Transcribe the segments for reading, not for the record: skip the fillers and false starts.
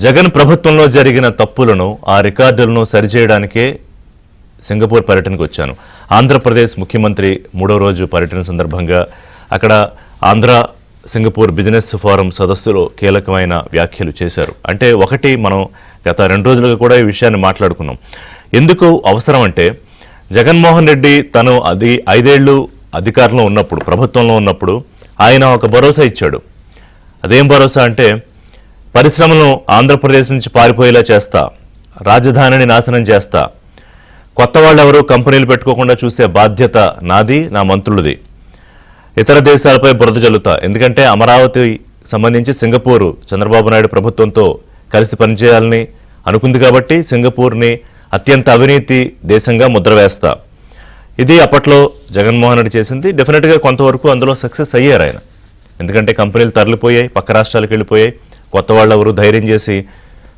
జగన్ ప్రభుత్వంలో జరిగిన తప్పులను ఆ రికార్డులను సరిచేయడానికే సింగపూర్ పర్యటనకు వచ్చాను. ఆంధ్రప్రదేశ్ ముఖ్యమంత్రి 3వ రోజు పర్యటన సందర్భంగా అక్కడ ఆంధ్ర సింగపూర్ బిజినెస్ ఫోరం సదస్సులో కీలకమైన వ్యాఖ్యలు చేశారు. అంటే ఒకటి, మనం గత 2 రోజులుగా కూడా ఈ విషయాన్ని మాట్లాడుకున్నాం. ఎందుకు అవసరం అంటే, జగన్మోహన్ రెడ్డి తను 5 ఏళ్ళు అధికారంలో ఉన్నప్పుడు, ప్రభుత్వంలో ఉన్నప్పుడు ఆయన ఒక భరోసా ఇచ్చాడు. అదేం భరోసా అంటే, పరిశ్రమలను ఆంధ్రప్రదేశ్ నుంచి పారిపోయేలా చేస్తా, రాజధానిని నాశనం చేస్తా, కొత్త వాళ్ళు ఎవరు కంపెనీలు పెట్టుకోకుండా చూసే బాధ్యత నాది, నా మంత్రులది, ఇతర దేశాలపై బురద జల్లుతా. ఎందుకంటే అమరావతి సంబంధించి సింగపూర్ చంద్రబాబు నాయుడు ప్రభుత్వంతో కలిసి పనిచేయాలని అనుకుంది కాబట్టి సింగపూర్ని అత్యంత అవినీతి దేశంగా ముద్ర వేస్తా. ఇది అప్పట్లో జగన్మోహన్ రెడ్డి చేసింది. డెఫినెట్గా కొంతవరకు అందులో సక్సెస్ అయ్యారు ఆయన. ఎందుకంటే కంపెనీలు తరలిపోయాయి, పక్క రాష్ట్రాలకు వెళ్ళిపోయాయి, కొత్త వాళ్ళు ఎవరు ధైర్యం చేసి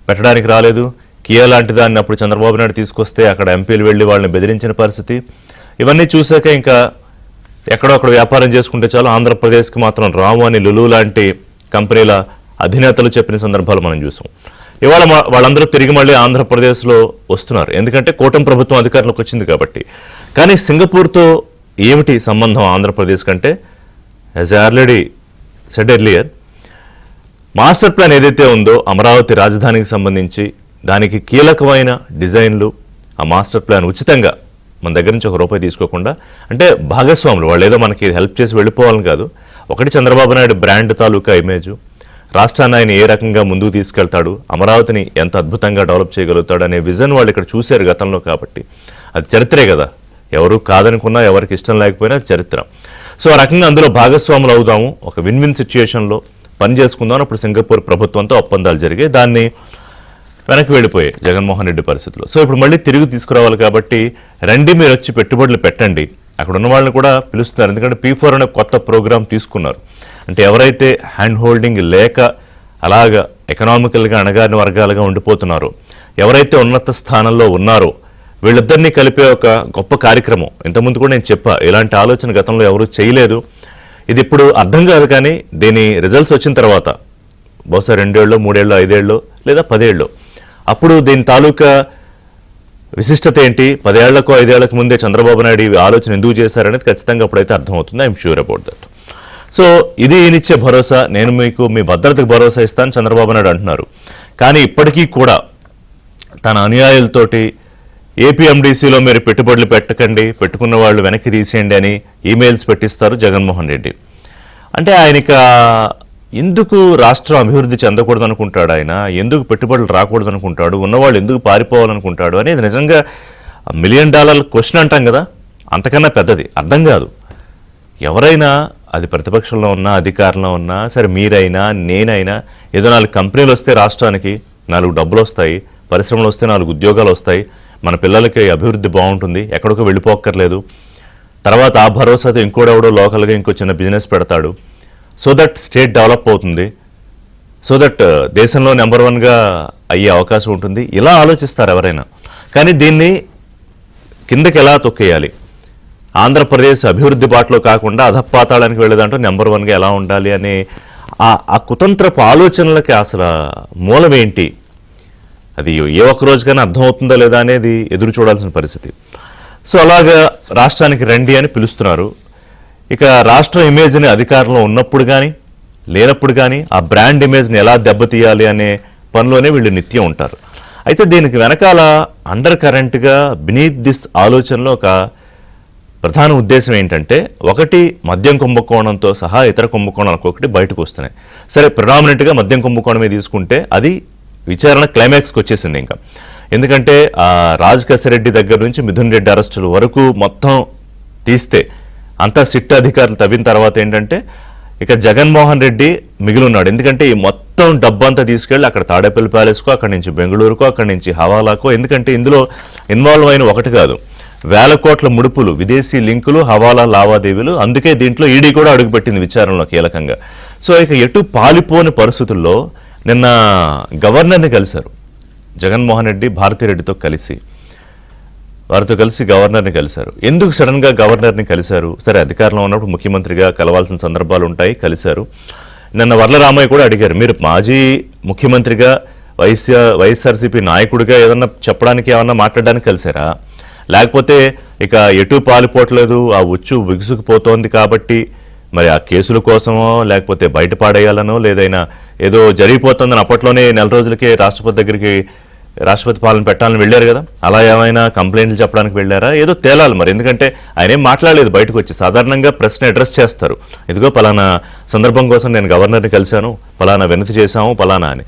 పెట్టడానికి రాలేదు. కియా లాంటి దాన్ని అప్పుడు చంద్రబాబు నాయుడు తీసుకొస్తే అక్కడ ఎంపీలు వెళ్ళి వాళ్ళని బెదిరించిన పరిస్థితి. ఇవన్నీ చూశాక ఇంకా ఎక్కడొక్కడ వ్యాపారం చేసుకుంటే చాలు, ఆంధ్రప్రదేశ్కి మాత్రం రాము అని లులు లాంటి కంపెనీల అధినేతలు చెప్పిన సందర్భాలు మనం చూసాం. ఇవాళ వాళ్ళందరూ తిరిగి మళ్ళీ ఆంధ్రప్రదేశ్లో వస్తున్నారు, ఎందుకంటే కూటమి ప్రభుత్వం అధికారంలోకి వచ్చింది కాబట్టి. కానీ సింగపూర్తో ఏమిటి సంబంధం ఆంధ్రప్రదేశ్ కంటే, as already said earlier, master plan ఏదైతే ఉందో అమరావతి రాజధానికి సంబంధించి దానికి కీలకమైన డిజైన్లు, ఆ మాస్టర్ ప్లాన్ ఉచితంగా మన దగ్గర నుంచి ₹1 తీసుకోకుండా, అంటే భాగస్వాములు వాళ్ళు ఏదో మనకి హెల్ప్ చేసి వెళ్ళిపోవాలని కాదు. ఒకటి, చంద్రబాబు నాయుడు బ్రాండ్ తాలూకా ఇమేజు, రాష్ట్రాన్ని ఆయన ఏ రకంగా ముందుకు తీసుకెళ్తాడు, అమరావతిని ఎంత అద్భుతంగా డెవలప్ చేయగలుగుతాడు అనే విజన్ వాళ్ళు ఇక్కడ చూశారు గతంలో. కాబట్టి అది చరిత్రే కదా, ఎవరు కాదనుకున్నా ఎవరికి ఇష్టం లేకపోయినా అది చరిత్ర. సో ఆ రకంగా అందులో భాగస్వాములు అవుదాము, ఒక విన్ విన్ సిచ్యుయేషన్లో పని చేసుకుందాం. అప్పుడు సింగపూర్ ప్రభుత్వంతో ఒప్పందాలు జరిగాయి, దాన్ని వెనక్కి వెళ్ళిపోయాయి జగన్మోహన్ రెడ్డి పరిస్థితులు. సో ఇప్పుడు మళ్ళీ తిరిగి తీసుకురావాలి కాబట్టి రండి, మీరు వచ్చి పెట్టుబడులు పెట్టండి. అక్కడ ఉన్న వాళ్ళని కూడా పిలుస్తున్నారు, ఎందుకంటే P4 అనే కొత్త ప్రోగ్రాం తీసుకున్నారు. అంటే ఎవరైతే హ్యాండ్ హోల్డింగ్ లేక అలాగా ఎకనామికల్గా అణగారిన వర్గాలుగా ఉండిపోతున్నారో, ఎవరైతే ఉన్నత స్థానంలో ఉన్నారో వీళ్ళిద్దరినీ కలిపే ఒక గొప్ప కార్యక్రమం. ఇంతకుముందు కూడా నేను చెప్పా, ఇలాంటి ఆలోచన గతంలో ఎవరూ చేయలేదు. ఇది ఇప్పుడు అర్థం కాదు, కానీ దీని రిజల్ట్స్ వచ్చిన తర్వాత బహుశా 2 ఏళ్ళు, 3 ఏళ్ళు, 5 ఏళ్ళు లేదా 10 ఏళ్ళు, అప్పుడు దీని తాలూకా విశిష్టత ఏంటి, 10 ఏళ్లకు 5 ఏళ్లకు ముందే చంద్రబాబు నాయుడు ఈ ఆలోచన ఎందుకు చేశారనేది ఖచ్చితంగా అప్పుడైతే అర్థమవుతుంది. I'm sure about that. So ఇది ఈయనిచ్చే భరోసా, నేను మీకు మీ భద్రతకు భరోసా ఇస్తాను చంద్రబాబు నాయుడు అంటున్నారు. కానీ ఇప్పటికీ కూడా తన అనుయాయులతోటి ఏపీఎండీసీలో మీరు పెట్టుబడులు పెట్టకండి, పెట్టుకున్న వాళ్ళు వెనక్కి తీసేయండి అని ఈమెయిల్స్ పెట్టిస్తారు జగన్మోహన్ రెడ్డి. అంటే ఆయనక ఎందుకు రాష్ట్రం అభివృద్ధి చెందకూడదు అనుకుంటాడు, ఆయన ఎందుకు పెట్టుబడులు రాకూడదు అనుకుంటాడు, ఉన్నవాళ్ళు ఎందుకు పారిపోవాలనుకుంటాడు అనేది నిజంగా $1 మిలియన్ క్వశ్చన్ అంటాం కదా, అంతకన్నా పెద్దది. అర్థం కాదు. ఎవరైనా అది ప్రతిపక్షంలో ఉన్నా అధికారంలో ఉన్నా సరే, మీరైనా నేనైనా, ఏదో 4 కంపెనీలు వస్తే రాష్ట్రానికి 4 డబ్బులు వస్తాయి, పరిశ్రమలు వస్తే 4 ఉద్యోగాలు వస్తాయి, మన పిల్లలకి అభివృద్ధి బాగుంటుంది, ఎక్కడికో వెళ్ళిపోక్కర్లేదు. తర్వాత ఆ భరోసాతో ఇంకోడెవడో లోకల్గా ఇంకో చిన్న బిజినెస్ పెడతాడు, సో దట్ స్టేట్ డెవలప్ అవుతుంది, సో దట్ దేశంలో నెంబర్ 1గా అయ్యే అవకాశం ఉంటుంది. ఇలా ఆలోచిస్తారు ఎవరైనా. కానీ దీన్ని కిందకి ఎలా తొక్కేయాలి, ఆంధ్రప్రదేశ్ అభివృద్ధి బాటలో కాకుండా అధపాతాళానికి వెళ్ళేదంటూ నెంబర్ 1గా ఎలా ఉండాలి అనే ఆ కుతంత్రపు ఆలోచనలకి అసలు మూలం ఏంటి, అది ఏ ఒక్క రోజుకైనా అర్థమవుతుందా లేదా అనేది ఎదురు చూడాల్సిన పరిస్థితి. సో అలాగా రాష్ట్రానికి రండి అని పిలుస్తున్నారు. ఇక రాష్ట్ర ఇమేజ్ని అధికారంలో ఉన్నప్పుడు కానీ లేనప్పుడు కానీ ఆ బ్రాండ్ ఇమేజ్ని ఎలా దెబ్బతీయాలి అనే పనిలోనే వీళ్ళు నిత్యం ఉంటారు. అయితే దీనికి వెనకాల అండర్ కరెంట్గా బినీత్ దిస్ ఆలోచనలో ఒక ప్రధాన ఉద్దేశం ఏంటంటే, ఒకటి, మద్యం కుంభకోణంతో సహా ఇతర కుంభకోణాలకు ఒకటి బయటకు వస్తున్నాయి. సరే, ప్రిడామినెంట్గా మద్యం కుంభకోణమే తీసుకుంటే అది విచారణ క్లైమాక్స్కి వచ్చేసింది ఇంకా. ఎందుకంటే రాజ్ కసిరెడ్డి దగ్గర నుంచి మిథున్ రెడ్డి అరెస్టుల వరకు మొత్తం తీస్తే అంతా సిట్ అధికారులు తవ్విన తర్వాత ఏంటంటే ఇక జగన్మోహన్ రెడ్డి మిగిలిన్నాడు. ఎందుకంటే ఈ మొత్తం డబ్బంతా తీసుకెళ్ళి అక్కడ తాడేపల్లి ప్యాలెస్కో, అక్కడి నుంచి బెంగళూరుకో, అక్కడి నుంచి హవాలాకో, ఎందుకంటే ఇందులో ఇన్వాల్వ్ అయిన ఒకటి కాదు, 1000 కోట్ల ముడుపులు, విదేశీ లింకులు, హవాలా లావాదేవీలు. అందుకే దీంట్లో ఈడీ కూడా అడుగుపెట్టింది విచారణలో కీలకంగా. సో ఇక ఎటు పాలిపోని పరిస్థితుల్లో నిన్న గవర్నర్ని కలిశారు జగన్మోహన్ రెడ్డి, భారతిరెడ్డితో కలిసి, వారితో కలిసి గవర్నర్ని కలిశారు. ఎందుకు సడన్గా గవర్నర్ని కలిశారు? సరే, అధికారంలో ఉన్నప్పుడు ముఖ్యమంత్రిగా కలవాల్సిన సందర్భాలు ఉంటాయి, కలిశారు. నిన్న వర్ల రామయ్య కూడా అడిగారు, మీరు మాజీ ముఖ్యమంత్రిగా వైఎస్ఆర్సీపీ నాయకుడిగా ఏదన్నా చెప్పడానికి ఏమన్నా మాట్లాడడానికి కలిసారా? లేకపోతే ఇక ఎటు పాలుపోవట్లేదు, ఆ ఉచ్చు బిగుసుకుపోతోంది కాబట్టి మరి ఆ కేసుల కోసమో లేకపోతే బయట పాడేయాలనో లేదైనా ఏదో జరిగిపోతుందని అప్పట్లోనే నెల రోజులకే రాష్ట్రపతి పాలన పెట్టాలని వెళ్ళారు కదా, అలా ఏమైనా కంప్లైంట్లు చెప్పడానికి వెళ్ళారా? ఏదో తేలాలి మరి, ఎందుకంటే ఆయన ఏం మాట్లాడలేదు బయటకు వచ్చి. సాధారణంగా ప్రశ్న అడ్రస్ చేస్తారు, ఇదిగో పలానా సందర్భం కోసం నేను గవర్నర్ని కలిశాను, పలానా వినతి చేశాము పలానా అని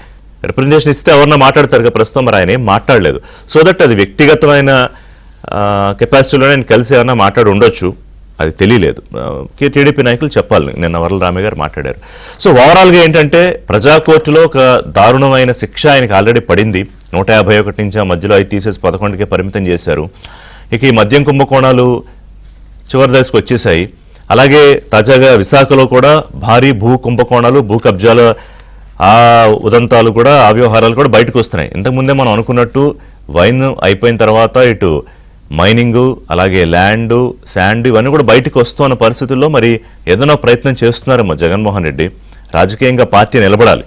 రిప్రజెంటేషన్ ఇస్తే ఎవరన్నా మాట్లాడతారు కదా. ప్రస్తుతం మరి ఆయన ఏం మాట్లాడలేదు. సో దట్ అది వ్యక్తిగతమైన కెపాసిటీలో నేను కలిసి ఏమన్నా మాట్లాడి ఉండొచ్చు, అది తెలియలేదు. టీడీపీ నాయకులు చెప్పాలి. నిన్న వరలరామయ్య గారు మాట్లాడారు. సో ఓవరాల్గా ఏంటంటే ప్రజాకోర్టులో ఒక దారుణమైన శిక్ష ఆయనకి ఆల్రెడీ పడింది. 151 నుంచి ఆ మధ్యలో అవి తీసేసి 11కే పరిమితం చేశారు. ఇక ఈ మద్యం కుంభకోణాలు చివరి దశకు వచ్చేసాయి. అలాగే తాజాగా విశాఖలో కూడా భారీ భూ కుంభకోణాలు, భూ కబ్జాల ఆ ఉదంతాలు కూడా, ఆ వ్యవహారాలు కూడా బయటకు వస్తున్నాయి. ఇంతకుముందే మనం అనుకున్నట్టు వైన్ అయిపోయిన తర్వాత ఇటు మైనింగు, అలాగే ల్యాండ్, శాండ్ ఇవన్నీ కూడా బయటకు వస్తున్న పరిస్థితుల్లో మరి ఏదైనా ప్రయత్నం చేస్తున్నారేమో జగన్మోహన్ రెడ్డి. రాజకీయంగా పార్టీ నిలబడాలి,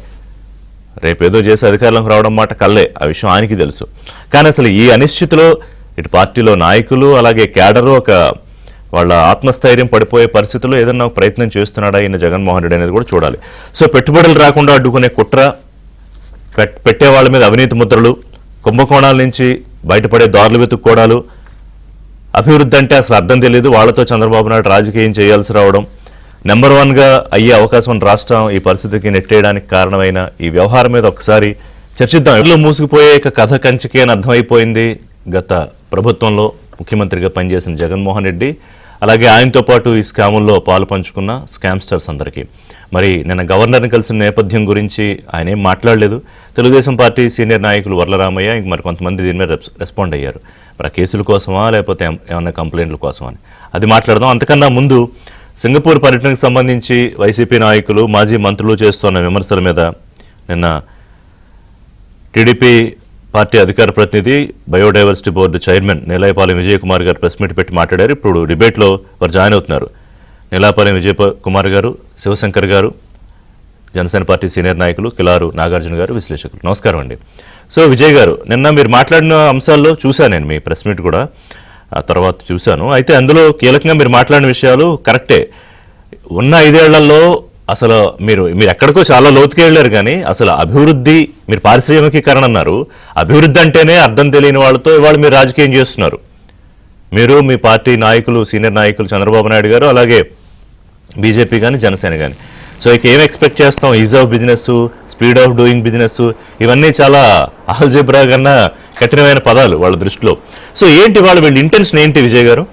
రేపేదో చేసి అధికారంలోకి రావడం మాట కల్లే, ఆ విషయం ఆయనకి తెలుసు. కానీ అసలు ఈ అనిశ్చితిలో ఇటు పార్టీలో నాయకులు అలాగే క్యాడరు ఒక వాళ్ళ ఆత్మస్థైర్యం పడిపోయే పరిస్థితుల్లో ఏదన్నా ప్రయత్నం చేస్తున్నాడా ఈయన జగన్మోహన్ రెడ్డి అనేది కూడా చూడాలి. సో పెట్టుబడులు రాకుండా అడ్డుకునే కుట్ర, పెట్టే వాళ్ళ మీద అవినీతి ముద్రలు, కుంభకోణాల నుంచి బయటపడే దారులు వెతుక్కోవడాలు, అభివృద్ధి అంటే అసలు అర్థం తెలియదు, వాళ్లతో చంద్రబాబు నాయుడు రాజకీయం చేయాల్సి రావడం, నెంబర్ 1గా అయ్యే అవకాశం రాష్ట్రం ఈ పరిస్థితికి నెట్టేయడానికి కారణమైన ఈ వ్యవహారం మీద ఒకసారి చర్చిద్దాం. ఇళ్ళు మూసుకుపోయే కథ కంచికే అని అర్థమైపోయింది గత ప్రభుత్వంలో ముఖ్యమంత్రిగా పనిచేసిన జగన్మోహన్ రెడ్డి, అలాగే ఆయనతో పాటు ఈ స్కాముల్లో పాలు పంచుకున్న స్కామ్స్టర్స్ అందరికీ. మరి నిన్న గవర్నర్ని కలిసిన నేపథ్యం గురించి ఆయన ఏం మాట్లాడలేదు. తెలుగుదేశం పార్టీ సీనియర్ నాయకులు వరలరామయ్య ఇంక మరి కొంతమంది దీని మీద రెస్పాండ్ అయ్యారు. మరి ఆ కేసుల కోసమా లేకపోతే ఏమన్నా కంప్లైంట్ల కోసమా అని అది మాట్లాడదాం. అంతకన్నా ముందు సింగపూర్ పర్యటనకు సంబంధించి వైసీపీ నాయకులు, మాజీ మంత్రులు చేస్తున్న విమర్శల మీద నిన్న టీడీపీ పార్టీ అధికార ప్రతినిధి, biodiversity board chairman Neelayapalem Vijayakumar గారు ప్రెస్ మీట్ పెట్టి మాట్లాడారు. ఇప్పుడు డిబేట్లో వారు జాయిన్ అవుతున్నారు. నీలాయపాలెం విజయకుమార్ గారు, శివశంకర్ గారు, జనసేన పార్టీ సీనియర్ నాయకులు, కిలారు నాగార్జున గారు, విశ్లేషకులు. నమస్కారం అండి. సో విజయ్ గారు, నిన్న మీరు మాట్లాడిన అంశాల్లో చూశాను నేను, మీ ప్రెస్ మీట్ కూడా ఆ తర్వాత చూశాను. అయితే అందులో కీలకంగా మీరు మాట్లాడిన విషయాలు కరెక్టే. ఉన్న 5 ఏళ్లలో అసలు మీరు ఎక్కడికో చాలా లోతుకే వెళ్ళారు, కానీ అసలు అభివృద్ధి, మీరు పారిశ్రామికీకరణ అన్నారు, అభివృద్ధి అంటేనే అర్థం తెలియని వాళ్ళతో ఇవాళ మీరు రాజకీయం చేస్తున్నారు. మీరు, మీ పార్టీ నాయకులు, సీనియర్ నాయకులు చంద్రబాబు నాయుడు గారు, అలాగే బీజేపీ కానీ జనసేన కానీ. సో ఇక ఏం ఎక్స్పెక్ట్ చేస్తాం? Is of business, speed of doing business, ఇవన్నీ చాలా ఆల్జీబ్రా కన్నా కఠినమైన పదాలు వాళ్ళ దృష్టిలో. సో ఏంటి వీళ్ళ ఇంటెన్షన్ ఏంటి విజయ్ గారు?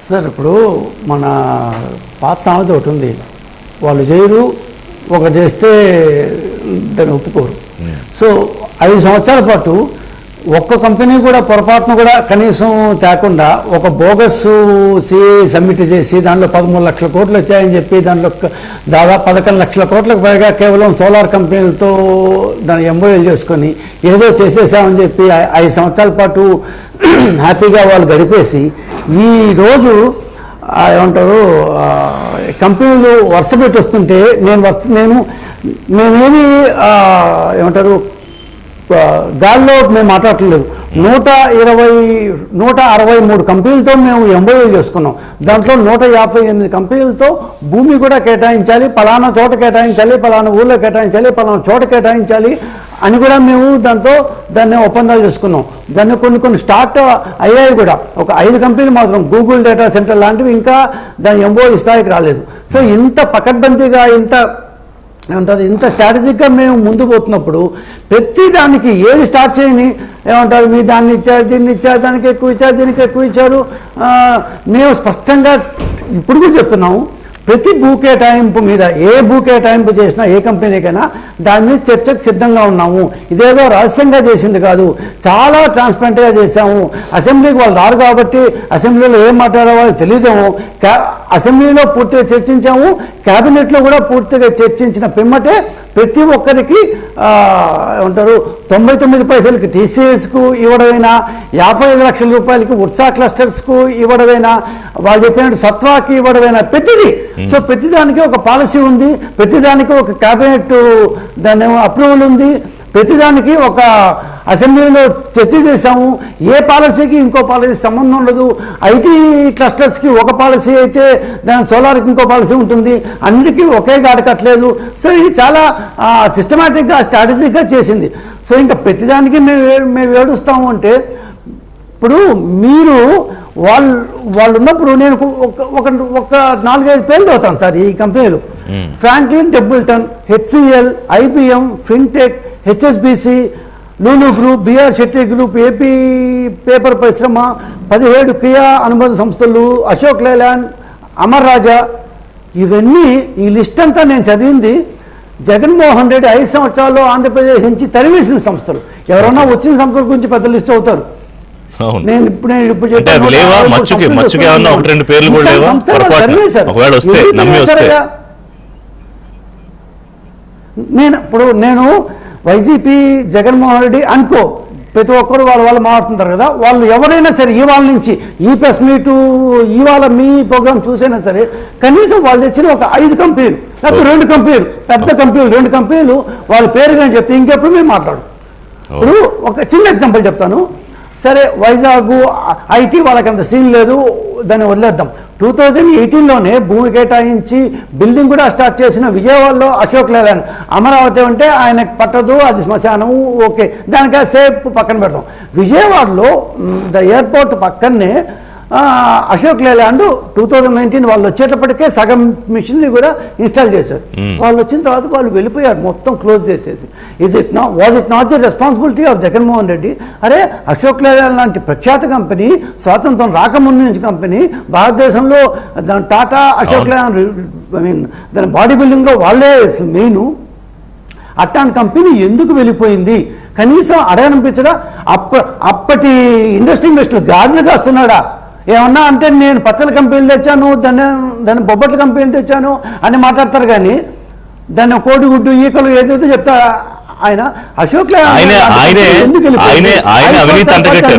సార్, ఇప్పుడు మన పాత సామెత ఒకటి ఉంది, వాళ్ళు చేయరు, ఒకటి చేస్తే దాన్ని ఒప్పుకోరు. సో 5 సంవత్సరాల పాటు ఒక్క కంపెనీ కూడా పొరపాటును కూడా కనీసం తేకుండా ఒక బోగస్ సిఏ సబ్మిట్ చేసి దాంట్లో 13 లక్షల కోట్లు వచ్చాయని చెప్పి దాంట్లో దాదాపు 11 లక్షల కోట్లకు పైగా కేవలం సోలార్ కంపెనీలతో దాన్ని ఎంఓఎల్ చేసుకొని ఏదో చేసేసామని చెప్పి 5 సంవత్సరాల పాటు హ్యాపీగా వాళ్ళు గడిపేసి ఈరోజు ఏమంటారు కంపెనీలు వరుస పెట్టి వస్తుంటే మేమేమి ఏమంటారు గాల్లో మేము మాట్లాడట్లేదు. 163 కంపెనీలతో మేము ఎంఓయూ చేసుకున్నాం. దాంట్లో 158 కంపెనీలతో భూమి కూడా కేటాయించాలి, పలానా చోట కేటాయించాలి, పలానా ఊళ్ళో కేటాయించాలి, పలానా చోట కేటాయించాలి అని కూడా మేము దాన్ని ఒప్పందాలు చేసుకున్నాం. దాన్ని కొన్ని స్టార్ట్ అయ్యాయి కూడా. ఒక 5 కంపెనీలు మాత్రం గూగుల్ డేటా సెంటర్ లాంటివి ఇంకా దాని ఎంఓయూ స్థాయికి రాలేదు. సో ఇంత పకడ్బందీగా ఇంత స్ట్రాటజిక్గా మేము ముందు పోతున్నప్పుడు ప్రతి దానికి ఏది స్టార్ట్ చేయని ఏమంటారు, మీ దాన్ని ఇచ్చారు, దీన్ని ఇచ్చారు, దానికి ఎక్కువ ఇచ్చారు, దీనికి ఎక్కువ ఇచ్చారు. మేము స్పష్టంగా ఇప్పుడు కూడా చెప్తున్నాము, ప్రతి భూ కేటాయింపు మీద ఏ భూ కేటాయింపు చేసినా ఏ కంపెనీకైనా దాని మీద చర్చకు సిద్ధంగా ఉన్నాము. ఇదేదో రహస్యంగా చేసింది కాదు, చాలా ట్రాన్స్పరెంట్గా చేశాము. అసెంబ్లీకి వాళ్ళు రారు కాబట్టి అసెంబ్లీలో ఏం మాట్లాడాలో వాళ్ళు తెలియదేమో. అసెంబ్లీలో పూర్తిగా చర్చించాము, క్యాబినెట్లో కూడా పూర్తిగా చర్చించిన పిమ్మటే ప్రతి ఒక్కరికి ఏమంటారు 99 పైసలకి టీసీఎస్కు ఇవ్వడమైనా, 55 లక్షల రూపాయలకి ఉత్సాహ క్లస్టర్స్కు ఇవ్వడమైనా, వాళ్ళు చెప్పినట్టు సత్వాకి ఇవ్వడమైనా ప్రతిదీ సో ప్రతిదానికి ఒక పాలసీ ఉంది, ప్రతిదానికి ఒక క్యాబినెట్ దాని అప్రూవల్ ఉంది, ప్రతిదానికి ఒక అసెంబ్లీలో చర్చ చేశాము. ఏ పాలసీకి ఇంకో పాలసీ సంబంధం ఉండదు. ఐటీ క్లస్టర్స్కి ఒక పాలసీ అయితే దాని సోలార్కి ఇంకో పాలసీ ఉంటుంది, అన్నిటికీ ఒకే గాడి కట్టలేదు. సో ఇది చాలా సిస్టమేటిక్గా స్ట్రాటజిక్గా చేసింది. సో ఇంకా ప్రతిదానికి మేము ఏడుస్తాము అంటే, ఇప్పుడు మీరు వాళ్ళు ఉన్నప్పుడు నేను ఒక 4-5 పేర్లు అవుతాను సార్ ఈ కంపెనీలు. Franklin Templeton, HCL, IBM, fintech, HSBC, Lulu group, BR Shetty group, AP paper పరిశ్రమ, 17 కియా అనుబంధ సంస్థలు, అశోక్ లేలాండ్, అమర్ రాజా, ఇవన్నీ ఈ లిస్ట్ అంతా నేను చదివింది జగన్మోహన్ రెడ్డి 5 సంవత్సరాల్లో ఆంధ్రప్రదేశ్ నుంచి తరివేసిన సంస్థలు. ఎవరన్నా వచ్చిన సంస్థల గురించి పెద్ద లిస్ట్ అవుతారు. నేను ఇప్పుడు నేను వైసీపీ జగన్మోహన్ రెడ్డి అనుకో ప్రతి ఒక్కరు వాళ్ళు మాట్లాడుతుంటారు కదా, వాళ్ళు ఎవరైనా సరే ఇవాళ నుంచి ఈ ప్రెస్ మీటు ఇవాళ మీ ప్రోగ్రామ్ చూసైనా సరే కనీసం వాళ్ళు తెచ్చిన ఒక 5 కంపెనీలు లేకపోతే 2 కంపెనీలు, పెద్ద కంపెనీలు 2 కంపెనీలు వాళ్ళ పేరు కానీ చెప్తే ఇంకెప్పుడు మేము మాట్లాడు. ఇప్పుడు ఒక చిన్న ఎగ్జాంపుల్ చెప్తాను. సరే వైజాగ్ ఐటీ వాళ్ళకి అంత సీన్ లేదు, దాన్ని వదిలేద్దాం. 2018లోనే భూమి కేటాయించి బిల్డింగ్ కూడా స్టార్ట్ చేసిన విజయవాడలో అశోక్ లేలాండ్. అమరావతి అంటే ఆయనకు పట్టదు, అది శ్మశానం, ఓకే దానికి సేఫ్ పక్కన పెడతాం. విజయవాడలో ద ఎయిర్పోర్ట్ పక్కనే అశోక్ లేలాండ్ 2019 వాళ్ళు వచ్చేటప్పటికే సగం మిషన్ని కూడా ఇన్స్టాల్ చేశారు. వాళ్ళు వచ్చిన తర్వాత వాళ్ళు వెళ్ళిపోయారు, మొత్తం క్లోజ్ చేసేసి. Was it not the responsibility of Jaganmohan Reddy? అరే అశోక్ లేలాండ్ లాంటి ప్రఖ్యాత కంపెనీ, స్వాతంత్రం రాకముందు నుంచి కంపెనీ, భారతదేశంలో దాని టాటా అశోక్ లేలాండ్ దాని బాడీ బిల్డింగ్లో వాళ్ళే మెయిన్. అట్లాంటి కంపెనీ ఎందుకు వెళ్ళిపోయింది? కనీసం అడగనిపించడా? అప్పటి ఇండస్ట్రీ మినిస్టర్ గాజులుగా వస్తున్నాడా? ఏమన్నా అంటే నేను పచ్చల కంపెనీలు తెచ్చాను, దాన్ని బొబ్బట్ల కంపెనీలు తెచ్చాను అని మాట్లాడతారు, కానీ దాన్ని కోడిగుడ్డు ఈకలు ఏదైతే చెప్తా ఆయన. అశోక్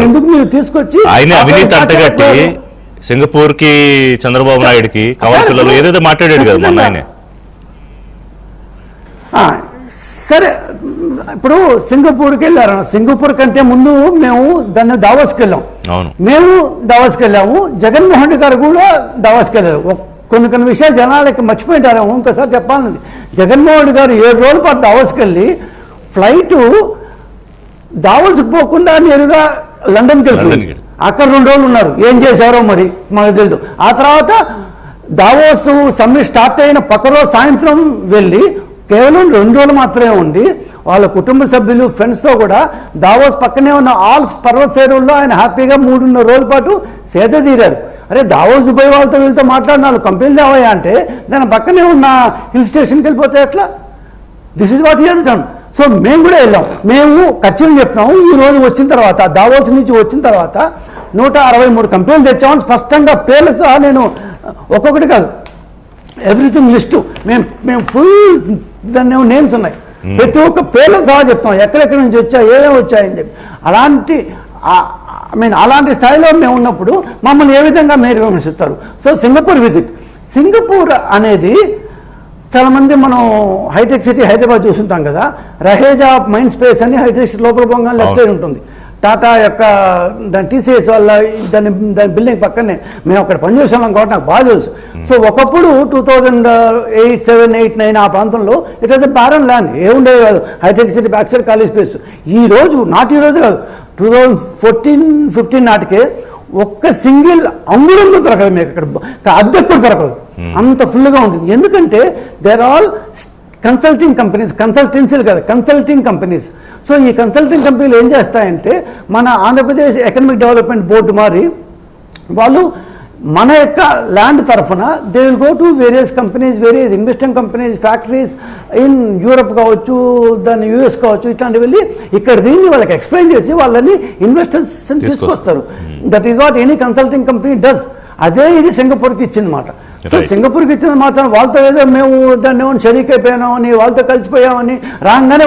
ఎందుకు మీరు తీసుకొచ్చి సింగపూర్ కి చంద్రబాబు నాయుడుకి కవర్పిల్లలు ఏదైతే మాట్లాడాడు కదా మొన్న ఆయన. సరే ఇప్పుడు సింగపూర్కి వెళ్ళారు. సింగపూర్ కంటే ముందు మేము దాన్ని దావోస్కి వెళ్ళాం. మేము దావోస్కి వెళ్ళాము, జగన్మోహన్ రెడ్డి గారు కూడా దావోస్కి వెళ్ళారు. కొన్ని విషయాలు జనాలకి మర్చిపోయింటారేమో, ఇంకోసారి చెప్పాలని. జగన్మోహన్ రెడ్డి గారు 7 రోజుల పాటు దావోస్కి వెళ్ళి ఫ్లైటు దావోస్కి పోకుండా నేరుగా లండన్కి వెళ్ళిపోయింది. అక్కడ 2 రోజులు ఉన్నారు. ఏం చేశారో మరి మనకు తెలియదు. ఆ తర్వాత దావోస్ సమ్మిట్ స్టార్ట్ అయిన పక్క రోజు సాయంత్రం వెళ్ళి కేవలం 2 రోజులు మాత్రమే ఉండి వాళ్ళ కుటుంబ సభ్యులు ఫ్రెండ్స్తో కూడా దావోస్ పక్కనే ఉన్న ఆల్ప్స్ పర్వత శ్రేణుల్లో ఆయన హ్యాపీగా 3.5 రోజుల పాటు సేద తీరారు. అరే దావోస్ పోయి వాళ్ళతో వీళ్ళతో మాట్లాడిన వాళ్ళు కంపెనీలు ఏవయ్యా అంటే దాని పక్కనే ఉన్న హిల్ స్టేషన్కి వెళ్ళిపోతే ఎట్లా? This is what you're done. So మేము కూడా వెళ్ళాం. మేము ఖచ్చితంగా చెప్తాము, ఈ రోజు వచ్చిన తర్వాత దావోస్ నుంచి వచ్చిన తర్వాత 163 కంపెనీలు తెచ్చామని స్పష్టంగా పేర్లు సహా నేను ఒక్కొక్కటి కాదు ఎవ్రీథింగ్ లిస్టు మేము ఫుల్ దాన్ని నేమ్స్ ఉన్నాయి, ప్రతి ఒక్క పేర్లు సహా చెప్తాం ఎక్కడెక్కడి నుంచి వచ్చా, ఏమేమి వచ్చాయని చెప్పి. అలాంటి స్థాయిలో మేము ఉన్నప్పుడు మమ్మల్ని ఏ విధంగా మీరు విమర్శిస్తారు? So Singapore visit. సింగపూర్ అనేది చాలామంది మనం హైటెక్ సిటీ హైదరాబాద్ చూస్తుంటాం కదా, రహేజా మైండ్ స్పేస్ అని హైటెక్ సిటీ లోపల పోగా లెఫ్ట్ సైడ్ ఉంటుంది. టాటా యొక్క దాని టీసీఎస్ వల్ల దాని బిల్డింగ్ పక్కనే మేము అక్కడ పనిచేసాం కాబట్టి నాకు బాగా తెలుసు. సో ఒకప్పుడు 2008, 7, 8, 9 ఆ ప్రాంతంలో it was a barren land, ఏముండేది కాదు. హైటెక్ సిటీ బ్యాక్ సైడ్ ఖాళీ స్పేస్. ఈ రోజు కాదు 2014-15 నాటికే ఒక్క సింగిల్ అంగుళం దొరకదు మీకు అక్కడ, అద్దె కూడా దొరకదు, అంత ఫుల్గా ఉంటుంది. ఎందుకంటే దేర్ ఆల్ కన్సల్టింగ్ కంపెనీస్, కన్సల్టెన్సీలు కదా, కన్సల్టింగ్ కంపెనీస్. సో ఈ కన్సల్టింగ్ కంపెనీలు ఏం చేస్తాయంటే మన ఆంధ్రప్రదేశ్ ఎకనామిక్ డెవలప్మెంట్ బోర్డు మారి వాళ్ళు మన యొక్క ల్యాండ్ తరఫున they will go to various companies, various investing companies, factories in Europe కావచ్చు, దాన్ని యూఎస్ కావచ్చు, ఇట్లాంటివి వెళ్ళి ఇక్కడ దీన్ని వాళ్ళకి ఎక్స్ప్లెయిన్ చేసి వాళ్ళని ఇన్వెస్టర్స్ తీసుకొస్తారు. That is what any consulting company does. అదే ఇది సింగపూర్కి ఇచ్చిందన్నమాట. సో సింగపూర్కి ఇచ్చిన మాత్రం వాళ్ళతో ఏదో మేము దాన్ని షరీక్ అయిపోయామని వాళ్ళతో కలిసిపోయామని రాగానే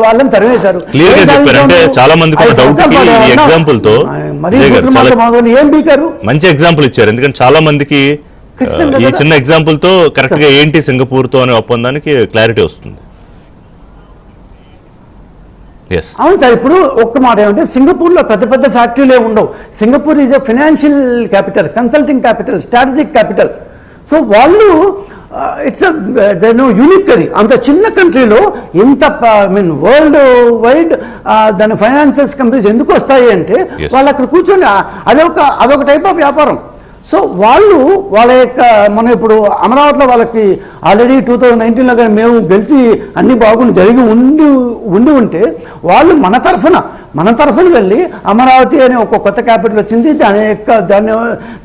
వాళ్ళని తరివేశారు. చాలా మంది ఏం బీకారు? మంచి ఎగ్జాంపుల్ ఇచ్చారు. ఎందుకంటే చాలా మందికి ఖచ్చితంగా ఈ కదా. చిన్న ఎగ్జాంపుల్ తో కరెక్ట్ గా ఏంటి సింగపూర్ తో అనే ఒప్పందానికి క్లారిటీ వస్తుంది. ఎస్ అవును సార్, ఇప్పుడు ఒక్క మాట ఏమంటే సింగపూర్లో పెద్ద పెద్ద ఫ్యాక్టరీలే ఉండవు. Singapore is a financial capital, consulting capital, strategic capital. So వాళ్ళు ఇట్స్ యూనిక్. అది అంత చిన్న కంట్రీలో ఇంత మీన్ వరల్డ్ వైడ్ దాని ఫైనాన్షియల్ కంపెనీస్ ఎందుకు వస్తాయి అంటే Yes. వాళ్ళు అక్కడ కూర్చొని అదొక టైప్ ఆఫ్ వ్యాపారం. సో వాళ్ళు వాళ్ళ యొక్క మనం ఇప్పుడు అమరావతిలో వాళ్ళకి ఆల్రెడీ 2019లో కానీ మేము గెలిచి అన్ని బాగుండి జరిగి ఉండి ఉంటే వాళ్ళు మన తరఫున వెళ్ళి అమరావతి అనే ఒక కొత్త క్యాపిటల్ వచ్చింది,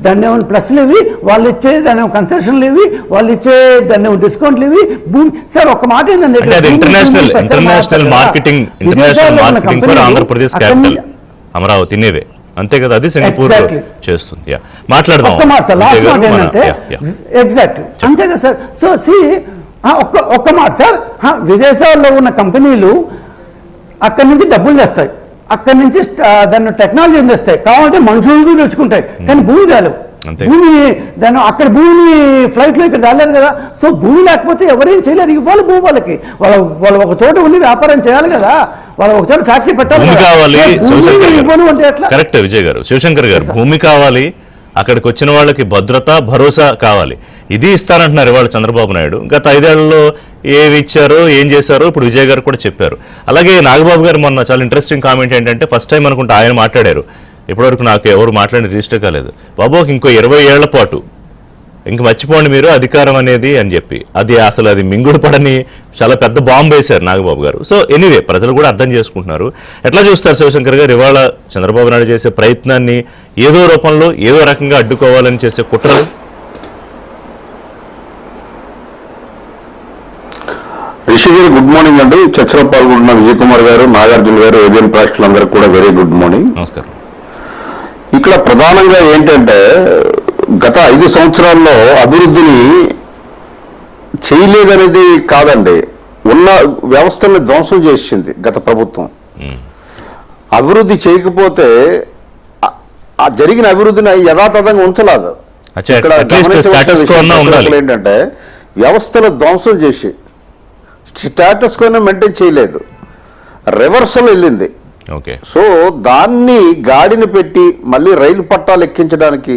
దాన్ని ప్లస్లు ఇవి వాళ్ళు ఇచ్చే, దాని కన్సెషన్లు ఇవి వాళ్ళు ఇచ్చే, దాన్ని డిస్కౌంట్లు ఇవి భూమి. సార్ ఒక్క మాట ఏంటంటే international marketing for Andhra Pradesh capital Amaravati నేవే, అంతే కదా, అది సింగపూర్ Exactly. చేస్తుంది. మాట్లాడదాం. ఒక్క మాట సార్, లాస్ట్ మాట ఏంటంటే ఎగ్జాక్ట్లీ అంతే కదా సార్. సో ఒక్క మాట సార్, విదేశాల్లో ఉన్న కంపెనీలు అక్కడి నుంచి డబ్బులు తెస్తాయి, అక్కడి నుంచి దాన్ని టెక్నాలజీ తెస్తాయి, కావాలంటే మనుషులు తెచ్చుకుంటాయి, కానీ భూమి తేలేవు. అంతే. భూమి అక్కడ భూమి ఫ్లైట్లో ఇక్కడ రాలేదు కదా. సో భూమి లేకపోతే ఎవరేం చేయలేరు. ఇవ్వాలి భూమి వాళ్ళకి, వాళ్ళు ఒక చోట ఉండి వ్యాపారం చేయాలి కదా, వాళ్ళు ఒక చోట ఫ్యాక్టరీ పెట్టాలి భూమి కదా. కావాలి. భూమి ఇవ్వను అంటే ఎట్లా? కరెక్ట్ విజయ్ గారు, శివశంకర్ గారు, భూమి కావాలి, అక్కడికి వచ్చిన వాళ్ళకి భద్రత, భరోసా కావాలి. ఇది ఇస్తారంటున్నారు ఇవాళ చంద్రబాబు నాయుడు. గత 5 ఏళ్లలో ఏవి ఇచ్చారో ఏం చేశారో ఇప్పుడు విజయ్ గారు కూడా చెప్పారు. అలాగే నాగబాబు గారు మొన్న చాలా ఇంట్రెస్టింగ్ కామెంట్ ఏంటంటే, ఫస్ట్ టైం అనుకుంటా ఆయన మాట్లాడారు, ఇప్పటివరకు నాకు ఎవరు మాట్లాడిన రిజిస్టర్ కాలేదు, బాబు ఇంకో 20 ఏళ్ల పాటు ఇంక మర్చిపోండి మీరు అధికారం అనేది అని చెప్పి, అది మింగుడు పడని చాలా పెద్ద బాంబు వేశారు నాగబాబు గారు. సో ఎనీవే ప్రజలు కూడా అర్థం చేసుకుంటున్నారు. ఎట్లా చూస్తారు శివశంకర్ గారు ఇవాళ చంద్రబాబు నాయుడు చేసే ప్రయత్నాన్ని, ఏదో రూపంలో ఏదో రకంగా అడ్డుకోవాలని చేసే కుట్రలు? రిషి గారు గుడ్ మార్నింగ్ అండి. చర్చలో పాల్గొంటున్న విజయ్ కుమార్ గారు, నాగార్జున గారు, ఏబిఎన్ ప్రేక్షకులందరికీ కూడా వెరీ గుడ్ మార్నింగ్. నమస్కారం. ఇక్కడ ప్రధానంగా ఏంటంటే గత 5 సంవత్సరాల్లో అభివృద్ధిని చేయలేదనేది కాదండి, ఉన్న వ్యవస్థల్ని ధ్వంసం చేసింది గత ప్రభుత్వం. అభివృద్ధి చేయకపోతే ఆ జరిగిన అభివృద్ధిని యథాతథంగా ఉంచలేదు. అచ్చా, ఇక్కడ at least status quo అన్నా ఉండాలి. ఏంటంటే వ్యవస్థను ధ్వంసం చేసి స్టేటస్ కోనే మెయింటైన్ చేయలేదు, రివర్సల్ వెళ్ళింది. ఓకే. సో దాన్ని గాడిని పెట్టి మళ్ళీ రైలు పట్టాలు ఎక్కించడానికి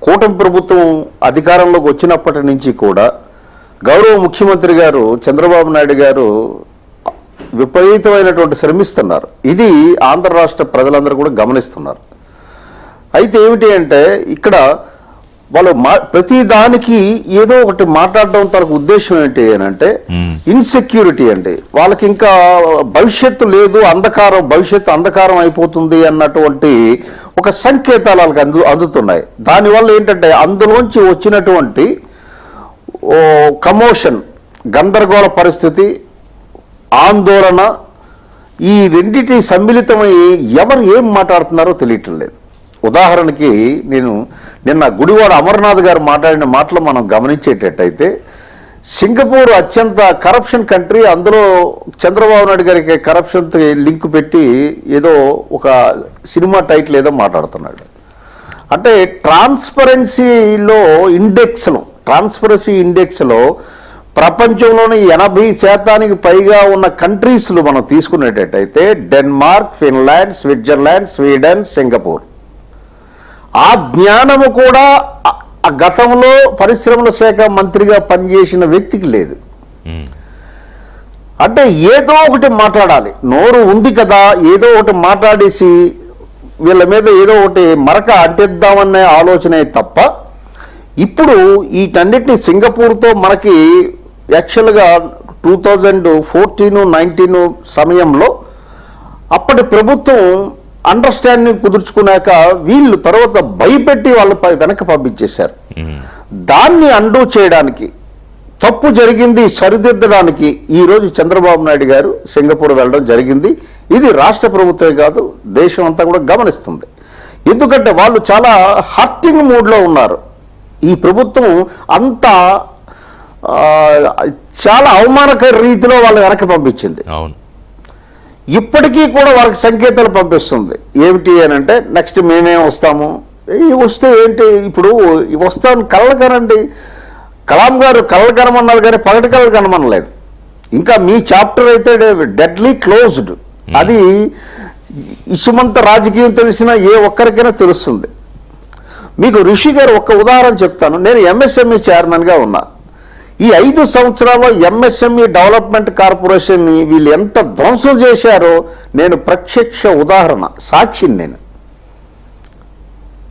కూటమి ప్రభుత్వం అధికారంలోకి వచ్చినప్పటి నుంచి కూడా గౌరవ ముఖ్యమంత్రి గారు చంద్రబాబు నాయుడు గారు విపరీతమైనటువంటి శ్రమిస్తున్నారు. ఇది ఆంధ్ర రాష్ట్ర ప్రజలందరూ కూడా గమనిస్తున్నారు. అయితే ఏమిటి అంటే ఇక్కడ వాళ్ళు ప్రతి దానికి ఏదో ఒకటి మాట్లాడడం తనకు ఉద్దేశం ఏంటి అని అంటే ఇన్సెక్యూరిటీ అండి. వాళ్ళకి ఇంకా భవిష్యత్తు లేదు, భవిష్యత్తు అంధకారం అయిపోతుంది అన్నటువంటి ఒక సంకేతాలు వాళ్ళకి అందుతున్నాయి. దానివల్ల ఏంటంటే అందులోంచి వచ్చినటువంటి కమోషన్, గందరగోళ పరిస్థితి, ఆందోళన, ఈ రెండిటి సమ్మిళితమై ఎవరు ఏం మాట్లాడుతున్నారో తెలియటం లేదు. ఉదాహరణకి నేను నిన్న గుడివాడ అమర్నాథ్ గారు మాట్లాడిన మాటలు మనం గమనించేటట్టయితే, సింగపూర్ అత్యంత కరప్షన్ కంట్రీ, అందులో చంద్రబాబు నాయుడు గారికి కరప్షన్తో లింక్ పెట్టి ఏదో ఒక సినిమా టైటిల్ ఏదో మాట్లాడుతున్నాడు. అంటే ట్రాన్స్పరెన్సీ ఇండెక్స్లో ప్రపంచంలోని 80% పైగా ఉన్న కంట్రీస్లు మనం తీసుకునేటట్టయితే Denmark, Finland, Switzerland, Sweden, Singapore. ఆ జ్ఞానము కూడా గతంలో పరిశ్రమల శాఖ మంత్రిగా పనిచేసిన వ్యక్తికి లేదు. అంటే ఏదో ఒకటి మాట్లాడాలి, నోరు ఉంది కదా, ఏదో ఒకటి మాట్లాడేసి వీళ్ళ మీద ఏదో ఒకటి మరక అంటిద్దామనే ఆలోచనే తప్ప, ఇప్పుడు వీటన్నిటిని సింగపూర్తో మనకి యాక్చువల్గా 2014-19 సమయంలో అప్పటి ప్రభుత్వం అండర్స్టాండింగ్ కుదుర్చుకున్నాక వీళ్ళు తర్వాత భయపెట్టి వాళ్ళ వెనక పంపించేశారు. దాన్ని అండూ చేయడానికి, తప్పు జరిగింది సరిదిద్దడానికి ఈరోజు చంద్రబాబు నాయుడు గారు సింగపూర్ వెళ్ళడం జరిగింది. ఇది రాష్ట్ర ప్రభుత్వమే కాదు, దేశం అంతా కూడా గమనిస్తుంది. ఎందుకంటే వాళ్ళు చాలా హర్టింగ్ మూడ్లో ఉన్నారు. ఈ ప్రభుత్వం అంతా చాలా అవమానకర రీతిలో వాళ్ళు వెనక్కి పంపించింది. అవును. ఇప్పటికీ కూడా వాళ్ళకి సంకేతాలు పంపిస్తుంది. ఏమిటి అని అంటే నెక్స్ట్ మేమే వస్తాము, వస్తే ఏంటి ఇప్పుడు వస్తాను కళ్ళకనండి. కలాం గారు కళ్ళ కనమన్నారు కానీ పగటి కళ్ళు కనమనలేదు. ఇంకా మీ చాప్టర్ అయితే డెడ్లీ క్లోజ్డ్. అది ఇసుమంత రాజకీయం తెలిసిన ఏ ఒక్కరికైనా తెలుస్తుంది. మీకు రిషి గారు ఒక ఉదాహరణ చెప్తాను. నేను ఎంఎస్ఎంఈ చైర్మన్గా ఉన్నా. ఈ 5 సంవత్సరాల్లో ఎంఎస్ఎంఈ డెవలప్మెంట్ కార్పొరేషన్ని వీళ్ళు ఎంత ధ్వంసం చేశారో నేను ప్రత్యక్ష ఉదాహరణ, సాక్షిని నేను.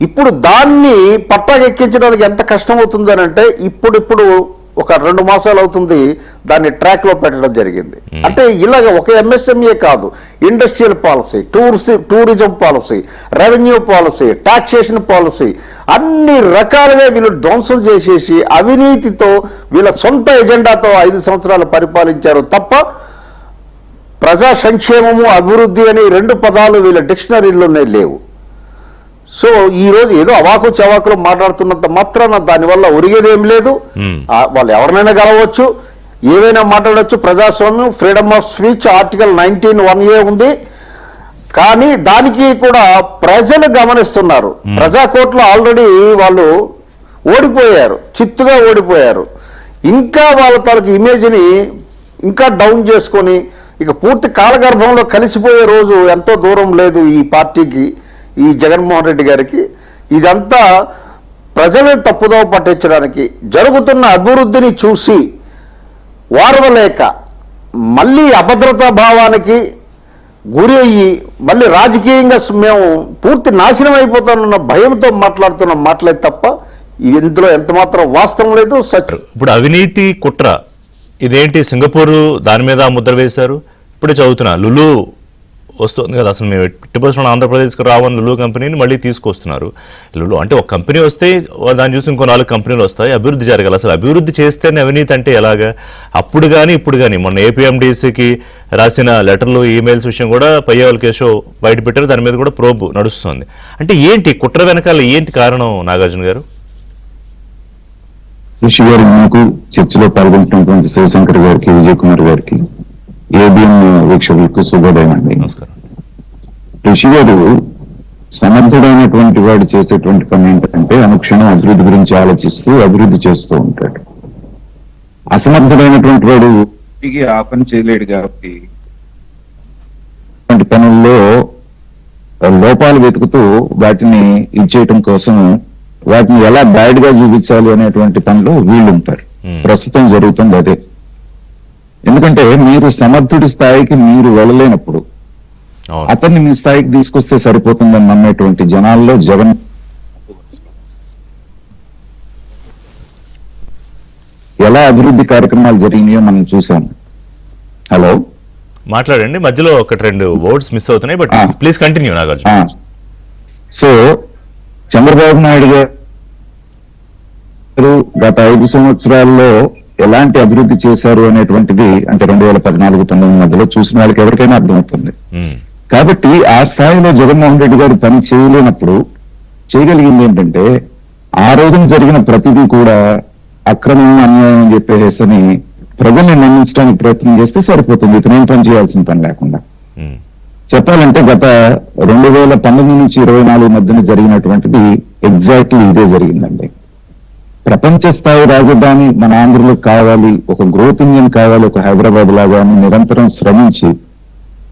ఇప్పుడు దాన్ని పట్టాకెక్కించడానికి ఎంత కష్టం అవుతుందనంటే ఇప్పుడు ఒక 2 మాసాలు అవుతుంది దాన్ని ట్రాక్లో పెట్టడం జరిగింది. అంటే ఇలాగ ఒక ఎంఎస్ఎంఏ కాదు, industrial policy, tourism policy, revenue policy, taxation policy, అన్ని రకాలుగా వీళ్ళు ధ్వంసం చేసేసి అవినీతితో వీళ్ళ సొంత ఎజెండాతో 5 సంవత్సరాలు పరిపాలించారు తప్ప ప్రజా సంక్షేమము అభివృద్ధి అని 2 పదాలు వీళ్ళ డిక్షనరీలోనే లేవు. సో ఈ రోజు ఏదో అవాకు చవాకులు మాట్లాడుతున్నంత మాత్రాన దానివల్ల ఒరిగేదేం లేదు. వాళ్ళు ఎవరినైనా గెలవచ్చు, ఏవైనా మాట్లాడవచ్చు. ప్రజాస్వామ్యం, freedom of speech, article 19(1)A ఉంది. కానీ దానికి కూడా ప్రజలు గమనిస్తున్నారు. ప్రజాకోర్టులో ఆల్రెడీ వాళ్ళు ఓడిపోయారు, చిత్తుగా ఓడిపోయారు. ఇంకా వాళ్ళ తనకి ఇమేజ్ని ఇంకా డౌన్ చేసుకొని ఇక పూర్తి కాలగర్భంలో కలిసిపోయే రోజు ఎంతో దూరం లేదు ఈ పార్టీకి, ఈ జగన్మోహన్ రెడ్డి గారికి. ఇదంతా ప్రజలను తప్పుదోవ పట్టించడానికి, జరుగుతున్న అభివృద్ధిని చూసి వారవలేక మళ్ళీ అభద్రతా భావానికి గురి అయ్యి మళ్ళీ రాజకీయంగా మేము పూర్తి నాశనం అయిపోతానన్న భయంతో మాట్లాడుతున్న మాటలే తప్ప ఇందులో ఎంతమాత్రం వాస్తవం లేదు. ఇప్పుడు అవినీతి కుట్ర ఇదేంటి? సింగపూర్ దాని మీద ముద్ర వేశారు. ఇప్పుడే చదువుతున్నా, లులు వస్తుంది కదా, అసలు మేము 50% ఆంధ్రప్రదేశ్కి రావని లులు కంపెనీని మళ్ళీ తీసుకొస్తున్నారు. లులు అంటే ఒక కంపెనీ వస్తే దాన్ని చూసి ఇంకో 4 కంపెనీలు వస్తాయి, అభివృద్ధి జరగాలి. అసలు అభివృద్ధి చేస్తేనే అవినీతి అంటే ఎలాగా? అప్పుడు కానీ ఇప్పుడు కానీ మొన్న ఏపీఎండిసికి రాసిన లెటర్లు, ఈమెయిల్స్ విషయం కూడా పయ్యావల్ కేశవ్ బయట పెట్టారు. దాని మీద కూడా ప్రోబ్ నడుస్తుంది. అంటే ఏంటి కుట్ర వెనకాల ఏంటి కారణం నాగార్జున గారు? రిషి గారు, మనకు చర్చలో పాల్గొంటున్నటువంటి శివశంకర్ గారికి, విజయ్ కుమార్ గారికి, ఏబిఎం వీక్షకులకు శుభోదయం అండి. నమస్కారం. రిషి గారు సమర్థుడైనటువంటి వాడు చేసేటువంటి పని ఏంటంటే అనుక్షణం అభివృద్ధి గురించి ఆలోచిస్తూ అభివృద్ధి చేస్తూ ఉంటాడు. అసమర్థుడైనటువంటి వాడు ఆ పని చేయలేడు కాబట్టి పనుల్లో లోపాలు వెతుకుతూ వాటిని ఇచ్చేయటం కోసం వాటిని ఎలా బ్యాడ్ గా చూపించాలి అనేటువంటి పనిలో వీళ్ళు ఉంటారు. ప్రస్తుతం జరుగుతుంది అదే. ఎందుకంటే మీరు సమర్థుడి స్థాయికి మీరు వెళ్ళలేనప్పుడు అతన్ని మీ స్థాయికి తీసుకొస్తే సరిపోతుందని నమ్మేటువంటి జనాల్లో జగన్ ఎలా అభివృద్ధి కార్యక్రమాలు జరిగినాయో మనం చూసాం. హలో, మాట్లాడండి. మధ్యలో 1-2 వర్డ్స్ మిస్ అవుతున్నాయి, but please continue Nagarjuna. So Chandrababu Naidu గారు గత 5 సంవత్సరాల్లో ఎలాంటి అభివృద్ధి చేశారు అనేటువంటిది అంటే 2014-19 మధ్యలో చూసిన వాళ్ళకి ఎవరికైనా అర్థమవుతుంది. కాబట్టి ఆ స్థాయిలో జగన్మోహన్ రెడ్డి గారు పని చేయలేనప్పుడు చేయగలిగింది ఏంటంటే ఆ రోజున జరిగిన ప్రతిదీ కూడా అక్రమం, అన్యాయం అని చెప్పేసి ప్రజల్ని నమ్మించడానికి ప్రయత్నం చేస్తే సరిపోతుంది. ఇతనేం పని చేయాల్సిన పని లేకుండా. చెప్పాలంటే గత 2019 నుంచి 24 మధ్యన జరిగినటువంటిది ఎగ్జాక్ట్లీ ఇదే జరిగిందండి. ప్రపంచ స్థాయి రాజధాని మన ఆంధ్రలో కావాలి, ఒక గ్రోత్ ఇంజిన్ కావాలి, ఒక హైదరాబాద్ లాగా నిరంతరం శ్రమించి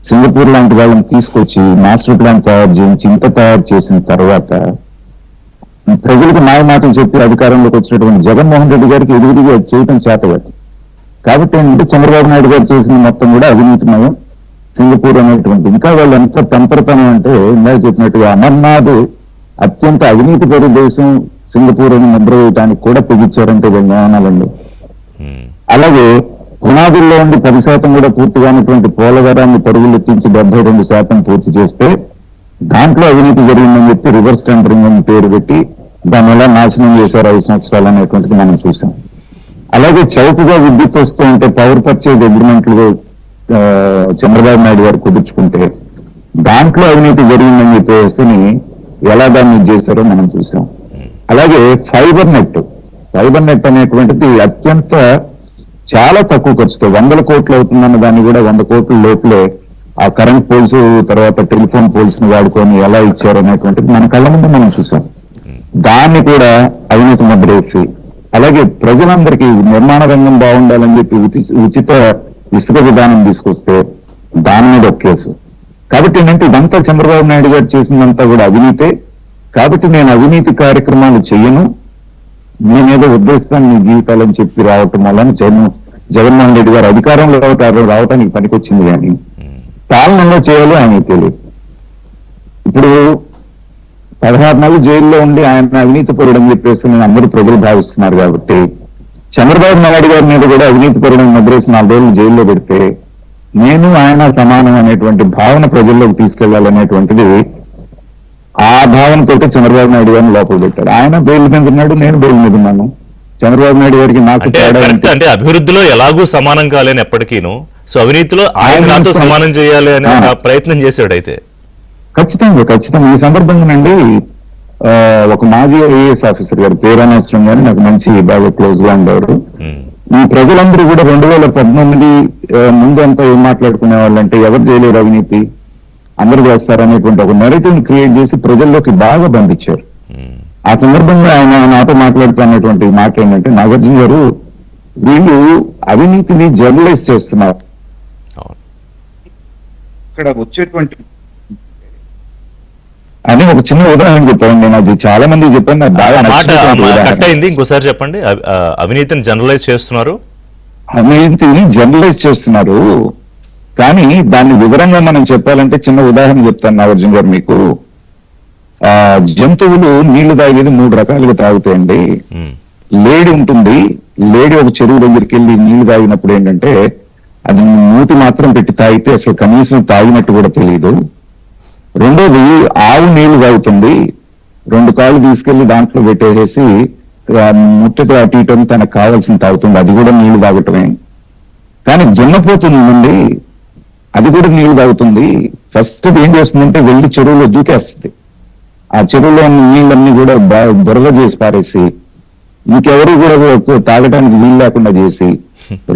సింగపూర్ లాంటి వాళ్ళని తీసుకొచ్చి మాస్టర్ ప్లాన్ తయారు చేయించి ఇంత తయారు చేసిన తర్వాత ప్రజలకు మాటలు చెప్పి అధికారంలోకి వచ్చినటువంటి జగన్మోహన్ రెడ్డి గారికి ఎదుగుదిగా చేయడం చేతగాదు. కాబట్టి ఏంటంటే చంద్రబాబు నాయుడు గారు చేసిన మొత్తం కూడా అవినీతిమయం. సింగపూర్ అనేటువంటి ఇంకా వాళ్ళు ఎంత తంపరతనం అంటే ఇందాక చెప్పినట్టుగా అమర్నాథ్ అత్యంత అవినీతి పరి దేశం సింగపూర్ అని ముద్ర వేయడానికి కూడా తెగించారంటే ధన్యవాదాలండి. అలాగే పునాదుల్లో ఉండి 10% కూడా పూర్తిగానటువంటి పోలవరాన్ని పరుగులెత్తించి 72% పూర్తి చేస్తే దాంట్లో అవినీతి జరిగిందని చెప్పి రివర్స్ టెండరింగ్ అని పేరు పెట్టి దాని ఎలా నాశనం చేశారు 5 సంవత్సరాలు అనేటువంటిది మనం చూసాం. అలాగే చౌకగా విద్యుత్ వస్తూ ఉంటే పవర్ పర్చేజ్ అగ్రిమెంట్లు చంద్రబాబు నాయుడు గారు కుదుర్చుకుంటే దాంట్లో అవినీతి జరిగిందని చెప్పేసి ఎలా దాన్ని చేశారో మనం చూసాం. అలాగే ఫైబర్ నెట్ అనేటువంటిది అత్యంత చాలా తక్కువ ఖర్చుతో 100 కోట్లు అవుతుందన్న దాన్ని కూడా 100 కోట్ల లోపలే ఆ కరెంట్ పోల్స్ తర్వాత టెలిఫోన్ పోల్స్ ని వాడుకొని ఎలా ఇచ్చారు అనేటువంటిది మన కళ్ళ ముందు మనం చూసాం. దాన్ని కూడా అవినీతి ముద్రేసి, అలాగే ప్రజలందరికీ నిర్మాణ రంగం బాగుండాలని చెప్పి ఉచిత ఇసుక విధానం తీసుకొస్తే దాని మీద ఒక కేసు. కాబట్టి ఏంటంటే ఇదంతా చంద్రబాబు నాయుడు గారు చేసిందంతా కూడా అవినీతే. కాబట్టి నేను అవినీతి కార్యక్రమాలు చెయ్యను, నేనేదో ఉద్దేశిస్తాను మీ జీవితాలని చెప్పి రావటం వల్ల జగన్మోహన్ రెడ్డి గారు అధికారంలో రావటానికి పనికొచ్చింది, కానీ పాలనలో చేయాలో ఆయనకి తెలియదు. ఇప్పుడు 16 నెలలు జైల్లో ఉండి ఆయన అవినీతి పరుడు అని చెప్పేసి అందరూ ప్రజలు భావిస్తున్నారు. కాబట్టి చంద్రబాబు నాయుడు గారి మీద కూడా అవినీతి పరుడు ముద్రేసి 4 రోజులు జైల్లో పెడితే నేను ఆయన సమానం అనేటువంటి భావన ప్రజల్లోకి తీసుకెళ్లాలనేటువంటిది, ఆ భావనతోటి చంద్రబాబు నాయుడు గారిని లోపల పెట్టారు. ఆయన బెయిల్ మీద ఉన్నాడు, నేను బెయిల్ మీద ఉన్నాను. చంద్రబాబు నాయుడు గారికి నాకు తేడా అంటే అభివృద్ధిలో ఎలాగూ సమానం కాలేని ఎప్పటికీను, సో అవినీతిలో ఆయన నాతో సమానం చేయాలి అనే ప్రయత్నం చేశాడు. అయితే ఖచ్చితంగా ఈ సందర్భంగానండి ఒక మాజీ ఐఏఎస్ ఆఫీసర్ గారు, పేరు అనవసరం కానీ నాకు మంచి బాగా క్లోజ్ గా ఉండేవారు. ఈ ప్రజలందరూ కూడా 2019 ముందు అంతా ఏం మాట్లాడుకునే వాళ్ళంటే ఎవరు చేయలేరు అవినీతి, అందరూ చేస్తారనేటువంటి ఒక నెరేటివ్ క్రియేట్ చేసి ప్రజల్లోకి బాగా బంధించారు. ఆ సందర్భంగా ఆయన నాతో మాట్లాడుతున్నటువంటి మాట ఏంటంటే, నాగార్జున గారు వీళ్ళు అవినీతిని జర్నలైజ్ చేస్తున్నారు. ఇక్కడ వచ్చేటువంటి అని ఒక చిన్న ఉదాహరణ చెప్పాను. నేను అది చాలా మంది చెప్పాను, నాకు బాగా కట్ అయింది. ఇంకోసారి చెప్పండి. అవినీతిని జనరలైజ్ చేస్తున్నారు, అవినీతిని జనరలైజ్ చేస్తున్నారు. కానీ దాన్ని వివరంగా మనం చెప్పాలంటే చిన్న ఉదాహరణ చెప్తాను నాగార్జున గారు మీకు. జంతువులు నీళ్లు తాగేది 3 రకాలుగా తాగుతాయండి. లేడి ఉంటుంది, లేడి ఒక చెరువు దగ్గరికి వెళ్ళి నీళ్లు తాగినప్పుడు ఏంటంటే అది మూతి మాత్రం పెట్టి తాగితే అసలు కనీసం తాగినట్టు కూడా తెలియదు. రెండోది ఆవు నీళ్లు తాగుతుంది, 2 కాళ్ళు తీసుకెళ్లి దాంట్లో పెట్టేసేసి ముట్టతో అటు ఇటు తనకు కావాల్సిన తాగుతుంది, అది కూడా నీళ్లు తాగటమే. కానీ దున్నపోతుంది నుండి అది కూడా నీళ్లు తాగుతుంది. ఫస్ట్ అది ఏం చేస్తుందంటే వెళ్ళి చెరువులో దూకేస్తుంది. ఆ చెరువులో ఉన్న నీళ్ళన్నీ కూడా బురద చేసి పారేసి ఇంకెవరు కూడా తాగడానికి వీలు లేకుండా చేసి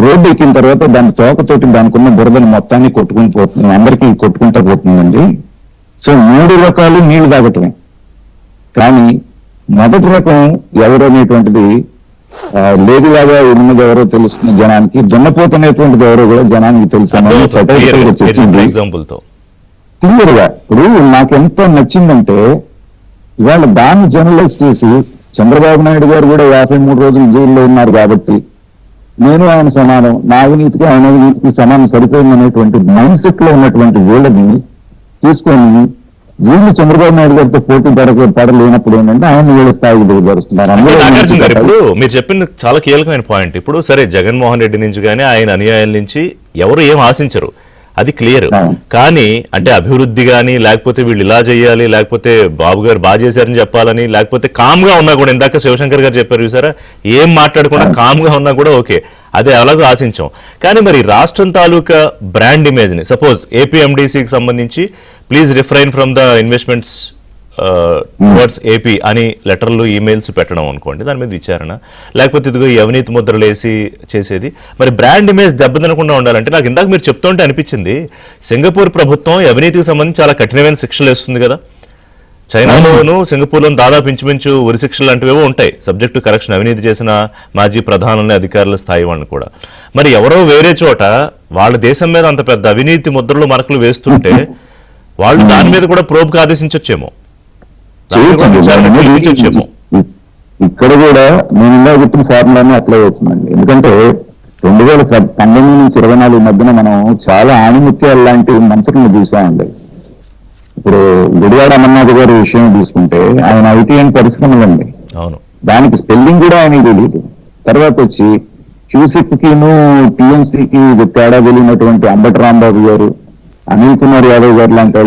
రోడ్డు ఎక్కిన తర్వాత దాని తోకతోటి దానికి ఉన్న బురదని మొత్తాన్ని కొట్టుకుని పోతుంది, అందరికీ కొట్టుకుంటా పోతుందండి. సో 3 రకాలు నీళ్లు తాగటమే. కానీ మొదటి రకం ఎవరు అనేటువంటిది లేదిలాగా ఎనిమిది ఎవరో తెలుస్తుంది జనానికి, దున్నపోతనేటువంటిది ఎవరో కూడా జనానికి తెలుసు. ఎగ్జాంపుల్ తో క్లియర్గా ఇప్పుడు నాకెంతో నచ్చిందంటే ఇవాళ దాన్ని జర్నలైజ్ చేసి చంద్రబాబు నాయుడు గారు కూడా 53 రోజులు జైల్లో ఉన్నారు కాబట్టి నేను ఆయన సమానం, నా అవినీతికి ఆయన అవినీతికి సమానం సరిపోయిందనేటువంటి మైండ్ సెట్ లో ఉన్నటువంటి వీళ్ళని తీసుకొని వీళ్ళు చంద్రబాబు నాయుడు గారితో పోటీ పడలేనప్పుడు ఏంటంటే ఆయన వీళ్ళ స్థాయికి దిగజారుస్తున్నారు. ఇప్పుడు మీరు చెప్పిన చాలా కీలకమైన పాయింట్. ఇప్పుడు సరే జగన్మోహన్ రెడ్డి నుంచి కానీ ఆయన అనుయాయుల నుంచి ఎవరు ఏం ఆశించరు, అది క్లియర్. కానీ అంటే అభివృద్ధి కానీ లేకపోతే వీళ్ళు ఇలా చేయాలి, లేకపోతే బాబు గారు బాగా చేశారని చెప్పాలని, లేకపోతే కామ్ గా ఉన్నా కూడా, ఇందాక శివశంకర్ గారు చెప్పారు చూసారా, ఏం మాట్లాడకుండా కామ్ గా ఉన్నా కూడా ఓకే, అదే అలాగో ఆశించాం. కానీ మరి రాష్ట్రం తాలూకా బ్రాండ్ ఇమేజ్ ని, సపోజ్ ఏపీఎండిసికి సంబంధించి please refrain from the investments towards AP అని లెటర్లు ఈమెయిల్స్ పెట్టడం అనుకోండి, దాని మీద విచారణ, లేకపోతే ఇదిగో ఈ అవినీతి ముద్రలు వేసి చేసేది. మరి బ్రాండ్ ఇమేజ్ దెబ్బతినకుండా ఉండాలంటే నాకు ఇందాక మీరు చెప్తుంటే అనిపించింది, సింగపూర్ ప్రభుత్వం అవినీతికి సంబంధించి చాలా కఠినమైన శిక్షలు వేస్తుంది కదా. చైనాలోను సింగపూర్లోను దాదాపు ఇంచుమించు ఉరి శిక్షలు లాంటివేవో ఉంటాయి, సబ్జెక్టు కరెక్షన్, అవినీతి చేసిన మాజీ ప్రధానులని అధికారుల స్థాయి వాళ్ళని కూడా. మరి ఎవరో వేరే చోట వాళ్ళ దేశం మీద అంత పెద్ద అవినీతి ముద్రలు మరకలు వేస్తుంటే వాళ్ళు దాని మీద కూడా ప్రోబ్కి ఆదేశించొచ్చేమో, ఇక్కడ కూడా నేను ఇలా చెప్పిన ఫార్ములాని అప్లై అవుతుందండి. ఎందుకంటే 2019 నుంచి 24 మధ్యన మనం చాలా ఆణిముత్యాలు లాంటి మంత్రులను చూసామండి. ఇప్పుడు గుడివాడ అమర్నాథ్ గారి విషయం తీసుకుంటే ఆయన ఐటీఎన్ పరిశ్రమలండి, దానికి స్పెల్లింగ్ కూడా ఆయన తెలియదు. తర్వాత వచ్చి క్యూసిక్ కిను టీఎంసీకి తేడా తెలియనటువంటి అంబటి రాంబాబు గారు, అనిల్ కుమార్ యాదవ్ గారు లాంటి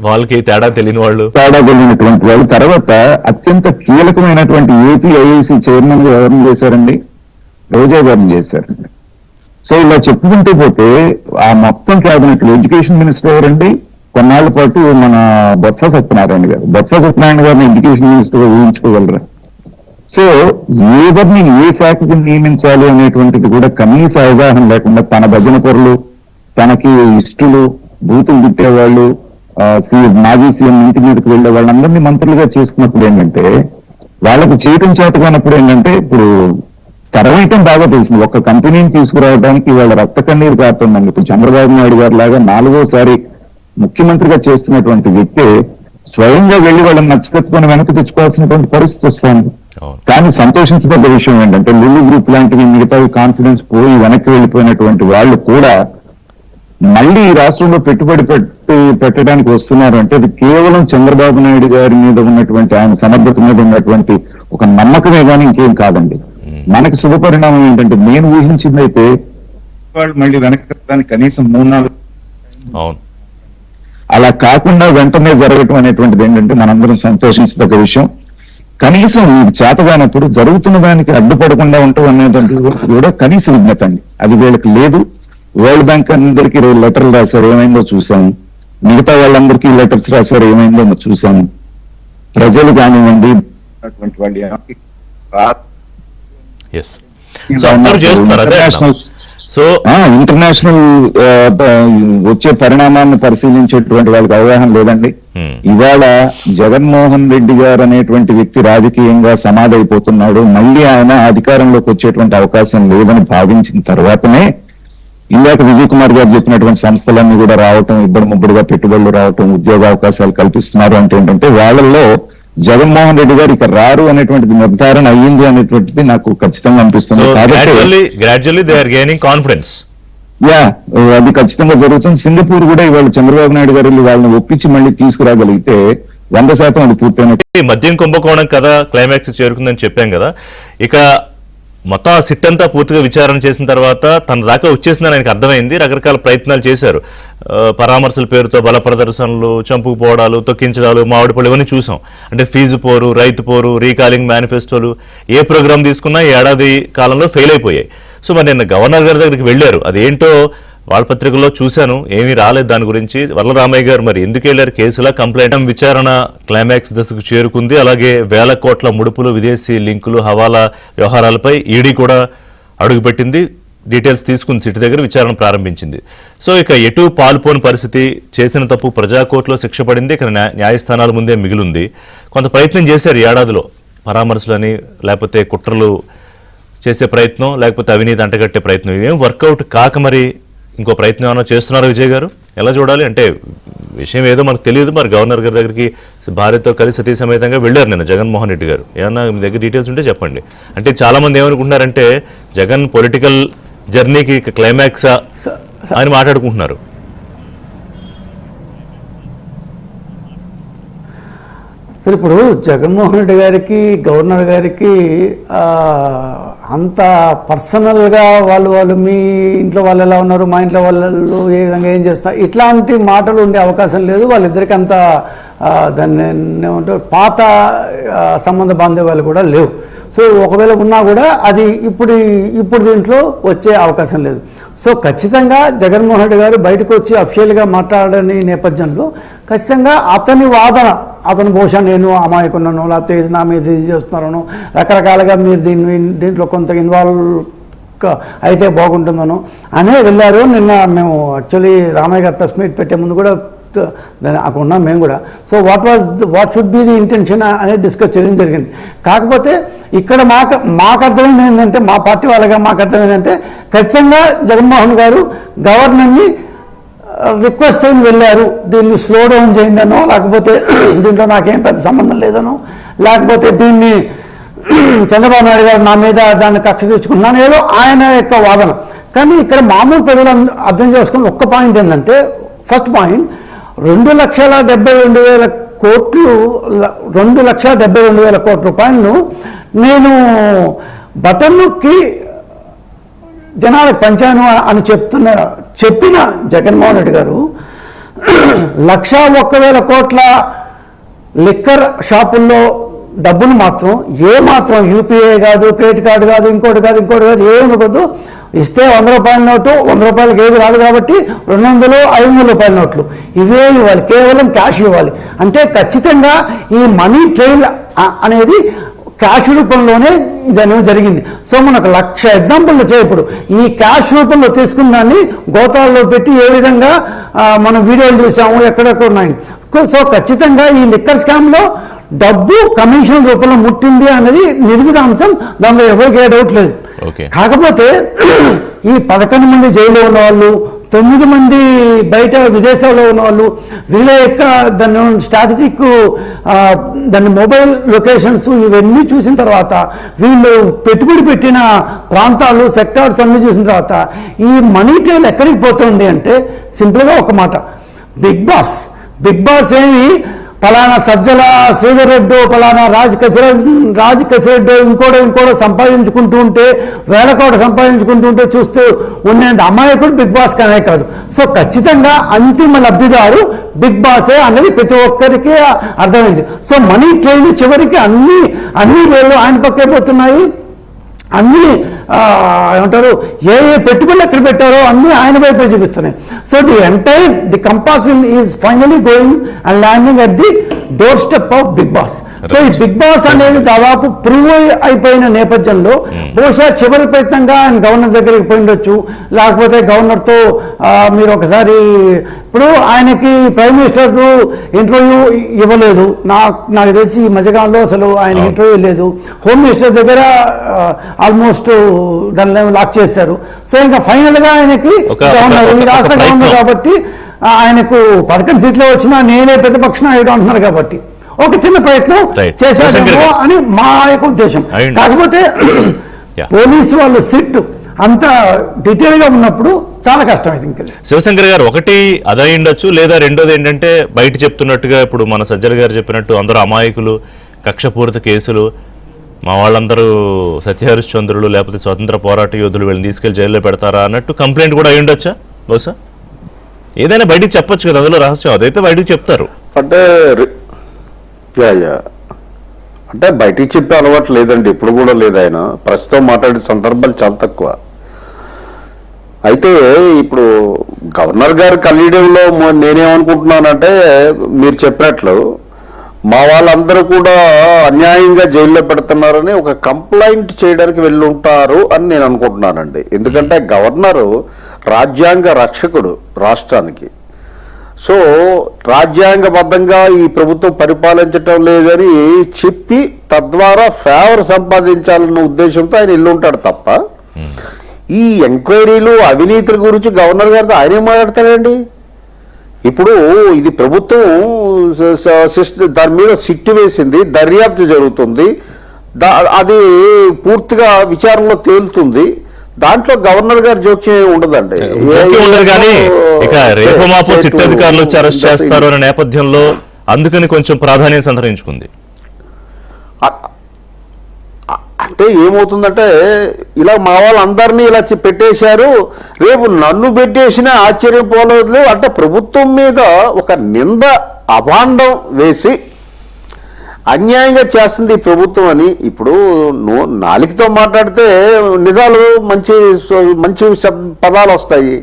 వాళ్ళకి తేడా తెలియనటువంటి వాళ్ళు. తర్వాత అత్యంత కీలకమైనటువంటి ఏపీఐఐసి చైర్మన్ గా ఎవరిని చేశారండి? రోజా గారిని చేశారండి. సో ఇలా చెప్పుకుంటూ పోతే ఆ మొత్తం క్యాబినెట్ లో ఎడ్యుకేషన్ మినిస్టర్ ఎవరండి? కొన్నాళ్ల పాటు మన బొత్స సత్యనారాయణ గారు. బొత్స సత్యనారాయణ గారిని ఎడ్యుకేషన్ మినిస్టర్ గా ఊహించుకోగలరా? సో ఎవరిని ఏ శాఖకి నియమించాలి అనేటువంటిది కూడా కనీస అవగాహన లేకుండా తన భజన పరులు, తనకి ఇష్టలు, బూతులు తిట్టేవాళ్ళు, మాజీ సీఎం ఇంటి మీదకి వెళ్లే వాళ్ళందరినీ మంత్రులుగా చేసుకున్నప్పుడు ఏంటంటే వాళ్ళకు చేయటం చేత కానప్పుడు ఏంటంటే ఇప్పుడు తరవేయటం బాగా తెలిసింది. ఒక్క కంపెనీని తీసుకురావడానికి వాళ్ళ రక్త కన్నీరు కారుతుందండి. ఇప్పుడు చంద్రబాబు నాయుడు గారి లాగా 4వ ముఖ్యమంత్రిగా చేస్తున్నటువంటి వ్యక్తి స్వయంగా వెళ్లి వాళ్ళని నచ్చపెట్టుకొని వెనక్కి తెచ్చుకోవాల్సినటువంటి పరిస్థితి వస్తుంది. కానీ సంతోషించదగ్గ విషయం ఏంటంటే లులు గ్రూప్ లాంటివి మిగతా కాన్ఫిడెన్స్ పోయి వెనక్కి వెళ్లిపోయినటువంటి వాళ్ళు కూడా మళ్ళీ ఈ రాష్ట్రంలో పెట్టుబడి పెట్టడానికి వస్తున్నారు అంటే అది కేవలం చంద్రబాబు నాయుడు గారి మీద ఉన్నటువంటి ఆయన సమర్థత మీద ఉన్నటువంటి ఒక నమ్మకమే కానీ ఇంకేం కాదండి. మనకి శుభపరిణామం ఏంటంటే నేను ఊహించిందైతే వాళ్ళు మళ్ళీ వెనక్కి కనీసం 3-4 అలా కాకుండా వెంటనే జరగటం అనేటువంటిది ఏంటంటే మనందరం సంతోషించదగ్గ విషయం. కనీసం ఇది చేతగానప్పుడు జరుగుతున్న దానికి అడ్డుపడకుండా ఉండటం అనేటువంటి కూడా కనీస విజ్ఞత అండి. అది వీళ్ళకి లేదు. వరల్డ్ బ్యాంక్ అందరికీ లెటర్లు రాశారు, ఏమైందో చూసాము. మిగతా వాళ్ళందరికీ లెటర్స్ రాశారు, ఏమైందో చూసాము. ప్రజలు కానివ్వండి ఇంటర్నేషనల్ వచ్చే పరిణామాన్ని పరిశీలించేటువంటి వాళ్ళకి అవగాహన లేదండి. ఇవాళ జగన్మోహన్ రెడ్డి గారు అనేటువంటి వ్యక్తి రాజకీయంగా సమాధైపోతున్నాడు. మళ్ళీ ఆయన అధికారంలోకి వచ్చేటువంటి అవకాశం లేదని భావించిన తర్వాతనే ఇందాక విజయ్ కుమార్ గారు చెప్పినటువంటి సంస్థలన్నీ కూడా రావటం, ఇద్దరు ముగ్గురుగా పెట్టుబడులు రావటం, ఉద్యోగ అవకాశాలు కల్పిస్తున్నారు అంటే ఏంటంటే వాళ్ళల్లో జగన్మోహన్ రెడ్డి గారు ఇక రారు అనేటువంటిది నిర్ధారణ అయ్యింది అనేటువంటిది నాకు ఖచ్చితంగా అనిపిస్తుంది. అది ఖచ్చితంగా జరుగుతుంది. సింగపూర్ కూడా ఇవాళ చంద్రబాబు నాయుడు గారు వాళ్ళని ఒప్పించి మళ్ళీ తీసుకురాగలిగితే 100% అది పూర్తయినట్టు. మద్యం కుంభకోణం కదా క్లైమాక్స్ చేరుకుందని చెప్పాం కదా. ఇక మొత్తం ఆ సిట్ అంతా పూర్తిగా విచారణ చేసిన తర్వాత తన దాకా వచ్చేసిందని ఆయనకు అర్థమైంది. రకరకాల ప్రయత్నాలు చేశారు. పరామర్శల పేరుతో బల ప్రదర్శనలు, చంపుకుపోవడాలు, తొక్కించడాలు, మామిడిపళ్ళు ఇవన్నీ చూసాం. అంటే ఫీజు పోరు, రైతు పోరు, రీకాలింగ్ మేనిఫెస్టోలు, ఏ ప్రోగ్రామ్ తీసుకున్నా ఏడాది కాలంలో ఫెయిల్ అయిపోయాయి. సో మరి నిన్న గవర్నర్ గారి దగ్గరికి వెళ్ళారు. అదేంటో వాళ్పత్రికల్లో చూశాను, ఏమీ రాలేదు దాని గురించి. వరలరామయ్య గారు మరి ఎందుకు వెళ్లారు? కేసులా కంప్లైంట్ విచారణ క్లైమాక్స్ దశకు చేరుకుంది. అలాగే వేల కోట్ల ముడుపులు, విదేశీ లింకులు, హవాలా వ్యవహారాలపై ఈడీ కూడా అడుగుపెట్టింది. డీటెయిల్స్ తీసుకుని సిటీ దగ్గర విచారణ ప్రారంభించింది. సో ఇక ఎటు పాల్పోని పరిస్థితి. చేసిన తప్పు ప్రజాకోర్టులో శిక్ష పడింది. ఇక్కడ న్యాయస్థానాల ముందే మిగిలింది. కొంత ప్రయత్నం చేశారు ఏడాదిలో, పరామర్శలని, లేకపోతే కుట్రలు చేసే ప్రయత్నం, లేకపోతే అవినీతి అంటగట్టే ప్రయత్నం. ఇవేం వర్కౌట్ కాక మరి ఇంకో ప్రయత్నం ఏమైనా చేస్తున్నారు విజయ్ గారు? ఎలా చూడాలి? అంటే విషయం ఏదో మనకు తెలియదు. మరి గవర్నర్ గారి దగ్గరికి భార్యతో కలిసి సతీ సమేతంగా వెళ్ళారు నిన్న జగన్మోహన్ రెడ్డి గారు. ఏమన్నా మీ దగ్గర డీటెయిల్స్ ఉంటే చెప్పండి. అంటే చాలా మంది ఏమనుకుంటున్నారంటే జగన్ పొలిటికల్ జర్నీకి క్లైమాక్సా అని మాట్లాడుకుంటున్నారు. సరే, ఇప్పుడు జగన్మోహన్ రెడ్డి గారికి, గవర్నర్ గారికి అంత పర్సనల్గా వాళ్ళు మీ ఇంట్లో వాళ్ళు ఎలా ఉన్నారు, మా ఇంట్లో వాళ్ళు ఏ విధంగా ఏం చేస్తారు, ఇట్లాంటి మాటలు ఉండే అవకాశం లేదు. వాళ్ళిద్దరికి అంత దాన్ని ఏమంటారు పాత సంబంధ బాంధవ్యాలు కూడా లేవు. సో ఒకవేళ ఉన్నా కూడా అది ఇప్పుడు దీంట్లో వచ్చే అవకాశం లేదు. సో ఖచ్చితంగా జగన్మోహన్ రెడ్డి గారు బయటకు వచ్చి అఫీషియల్గా మాట్లాడని నేపథ్యంలో ఖచ్చితంగా అతని వాదన, అతను బహుశా నేను అమాయకున్నాను, లేకపోతే ఇది నా మీద ఇది చేస్తున్నాను, రకరకాలుగా మీరు దీంట్లో కొంత ఇన్వాల్వ్ అయితే బాగుంటుందను అనే వెళ్ళారు. నిన్న మేము యాక్చువల్లీ రామయ్య గారు ప్రెస్ మీట్ పెట్టే ముందు కూడా దాన్ని అక్కడ ఉన్నాం మేము కూడా. So what should be the intention అనేది డిస్కస్ చేయడం జరిగింది. కాకపోతే ఇక్కడ మాకు అర్థమైంది ఏంటంటే, మా పార్టీ వాళ్ళగా మాకు అర్థమైంది ఏంటంటే, ఖచ్చితంగా జగన్మోహన్ గారు గవర్నర్ని రిక్వెస్ట్ అయిన వెళ్ళారు, దీన్ని స్లో డౌన్ చేయండినో, లేకపోతే దీంట్లో నాకేం పెద్ద సంబంధం లేదనో, లేకపోతే దీన్ని చంద్రబాబు నాయుడు గారు నా మీద దాన్ని కక్ష తెచ్చుకున్నాను, ఏదో ఆయన యొక్క వాదన. కానీ ఇక్కడ మామూలు ప్రజలు అర్థం చేసుకున్న ఒక్క పాయింట్ ఏంటంటే, ఫస్ట్ పాయింట్ 2,72,000 కోట్లు, 2,72,000 కోట్ల రూపాయలను నేను బటన్ నొక్కి జనాలకు పంచాను అని చెప్పిన జగన్మోహన్ రెడ్డి గారు 1,01,000 కోట్ల లిక్కర్ షాపుల్లో డబ్బులు మాత్రం ఏమాత్రం యూపీఐ కాదు, క్రెడిట్ కార్డు కాదు, ఇంకోటి కాదు ఏమి కాదు, ఇస్తే 100 రూపాయల నోటు, 100 రూపాయలకి ఏది రాదు కాబట్టి 200, 500 రూపాయల నోట్లు ఇవే ఇవ్వాలి, కేవలం క్యాష్ ఇవ్వాలి. అంటే ఖచ్చితంగా ఈ మనీ ట్రైల్ అనేది క్యాష్ రూపంలోనే దాని జరిగింది. సో మనకు 1,00,000 ఎగ్జాంపుల్ వచ్చాయి. ఇప్పుడు ఈ క్యాష్ రూపంలో తీసుకున్న దాన్ని గోతాల్లో పెట్టి ఏ విధంగా మనం వీడియోలు చూసాము, ఎక్కడెక్కడ ఉన్నాయి. సో ఖచ్చితంగా ఈ లిక్కర్ స్కామ్లో డబ్బు కమిషన్ రూపంలో ముట్టింది అనేది నిర్విధాంశం, దానిలో ఎవరికి ఏ డౌట్ లేదు. కాకపోతే ఈ 11 మంది జైల్లో ఉన్న వాళ్ళు, 9 మంది బయట విదేశాల్లో ఉన్న వాళ్ళు, వీళ్ళ యొక్క దాన్ని స్ట్రాటజిక్ దాన్ని మొబైల్ లొకేషన్స్ ఇవన్నీ చూసిన తర్వాత, వీళ్ళు పెట్టుబడి పెట్టిన ప్రాంతాలు సెక్టార్స్ అన్ని చూసిన తర్వాత ఈ మనీ ట్రైల్ ఎక్కడికి పోతుంది అంటే సింపుల్గా ఒక మాట, బిగ్ బాస్ ఏమి ఫలానా సజ్జల శ్రీధర్ రెడ్డి, ఫలానా రాజ్ కచిరెడ్డి ఇంకోటో సంపాదించుకుంటూ ఉంటే, వేల కోట సంపాదించుకుంటూ ఉంటే చూస్తూ ఉండేంత అమాయకుడు బిగ్ బాస్ కనే కాదు. సో ఖచ్చితంగా అంతిమ లబ్ధిదారు బిగ్ బాసే అనేది ప్రతి ఒక్కరికి అర్థమైంది. సో మనీ ట్రైన్ చివరికి అన్ని వేళ్ళు ఆయన పక్కే పోతున్నాయి. అన్ని ఏమంటారు, ఏ పెట్టుబడులు ఎక్కడ పెట్టారో అన్ని ఆయన వైపే చూపిస్తున్నాయి. So the compass is finally going and landing at the doorstep of Big Boss. So ఈ బిగ్ బాస్ అనేది దాదాపు ప్రూవ్ అయిపోయిన నేపథ్యంలో బహుశా చివరి ప్రయత్నంగా ఆయన గవర్నర్ దగ్గరికి పోయిండొచ్చు, లేకపోతే గవర్నర్తో మీరు ఒకసారి, ఇప్పుడు ఆయనకి ప్రైమ్ మినిస్టర్ ఇంటర్వ్యూ ఇవ్వలేదు, నాకు తెలిసి ఈ మధ్యకాలంలో అసలు ఆయన ఇంటర్వ్యూ లేదు. హోమ్ మినిస్టర్ దగ్గర ఆల్మోస్ట్ దాన్ని లాక్ చేశారు. సో ఇంకా ఫైనల్ గా ఆయనకి గవర్నర్, ఈ రాష్ట్ర గవర్నర్ కాబట్టి ఆయనకు 11 సీట్లు వచ్చినా నేనే ప్రతిపక్ష నాయకుడు అంటున్నారు కాబట్టి ఒక చిన్న ప్రయత్నం చేశారేమో అని మా యొక్క ఉద్దేశం. కాకపోతే పోలీసు వాళ్ళు సిట్ అంత డీటెయిల్ గా ఉన్నప్పుడు చాలా కష్టమైంది. ఇంకా శివశంకర్ గారు, ఒకటి అదై ఉండొచ్చు, లేదా రెండోది ఏంటంటే బయట చెప్తున్నట్టుగా ఇప్పుడు మన సజ్జల గారు చెప్పినట్టు అందరూ అమాయకులు, కక్షపూరిత కేసులు, మా వాళ్ళందరూ సత్యహరిశ్చంద్రులు లేకపోతే స్వతంత్ర పోరాట యోధులు వీళ్ళని తీసుకెళ్లి జైల్లో పెడతారా అన్నట్టు కంప్లైంట్ కూడా అయి ఉండొచ్చా బహుశా? ఏదైనా బయటికి చెప్పొచ్చు కదా, అందులో రహస్యం అదైతే బయటికి చెప్తారు. అంటే బయటికి చెప్పే అలవాటు లేదండి, ఇప్పుడు కూడా లేదు. ఆయన ప్రస్తుతం మాట్లాడే సందర్భాలు చాలా తక్కువ. అయితే ఇప్పుడు గవర్నర్ గారి కలియడంలో నేనేమనుకుంటున్నానంటే, మీరు చెప్పినట్లు మా వాళ్ళందరూ కూడా అన్యాయంగా జైల్లో పెడుతున్నారని ఒక కంప్లైంట్ చేయడానికి వెళ్ళి ఉంటారు అని నేను అనుకుంటున్నానండి. ఎందుకంటే గవర్నరు రాజ్యాంగ రక్షకుడు రాష్ట్రానికి. సో రాజ్యాంగబద్ధంగా ఈ ప్రభుత్వం పరిపాలించటం లేదని చెప్పి తద్వారా ఫేవర్ సంపాదించాలన్న ఉద్దేశంతో ఆయన ఇల్లు ఉంటాడు తప్ప, ఈ ఎంక్వైరీలు అవినీతుల గురించి గవర్నర్ గారితో ఆయనే మాట్లాడతాడండి. ఇప్పుడు ఇది ప్రభుత్వం దాని మీద సిట్టు వేసింది, దర్యాప్తు జరుగుతుంది, అది పూర్తిగా విచారణలో తేలుతుంది. దాంట్లో గవర్నర్ గారి జోక్యం ఉండదండి. కానీ ఇక రేపు మాపో సిట్ అధికారులు వచ్చి అరెస్ట్ చేస్తారు అనే నేపథ్యంలో అందుకని కొంచెం ప్రాధాన్యం సంతరించుకుంది. అంటే ఏమవుతుందంటే, ఇలా మా వాళ్ళందరినీ ఇలా పెట్టేశారు, రేపు నన్ను పెట్టేసినా ఆశ్చర్యపోలేదు. అంటే ప్రభుత్వం మీద ఒక నింద అభాండం వేసి అన్యాయంగా చేస్తుంది ఈ ప్రభుత్వం అని. ఇప్పుడు నాలుగుతో మాట్లాడితే నిజాలు మంచి మంచి పదాలు వస్తాయి,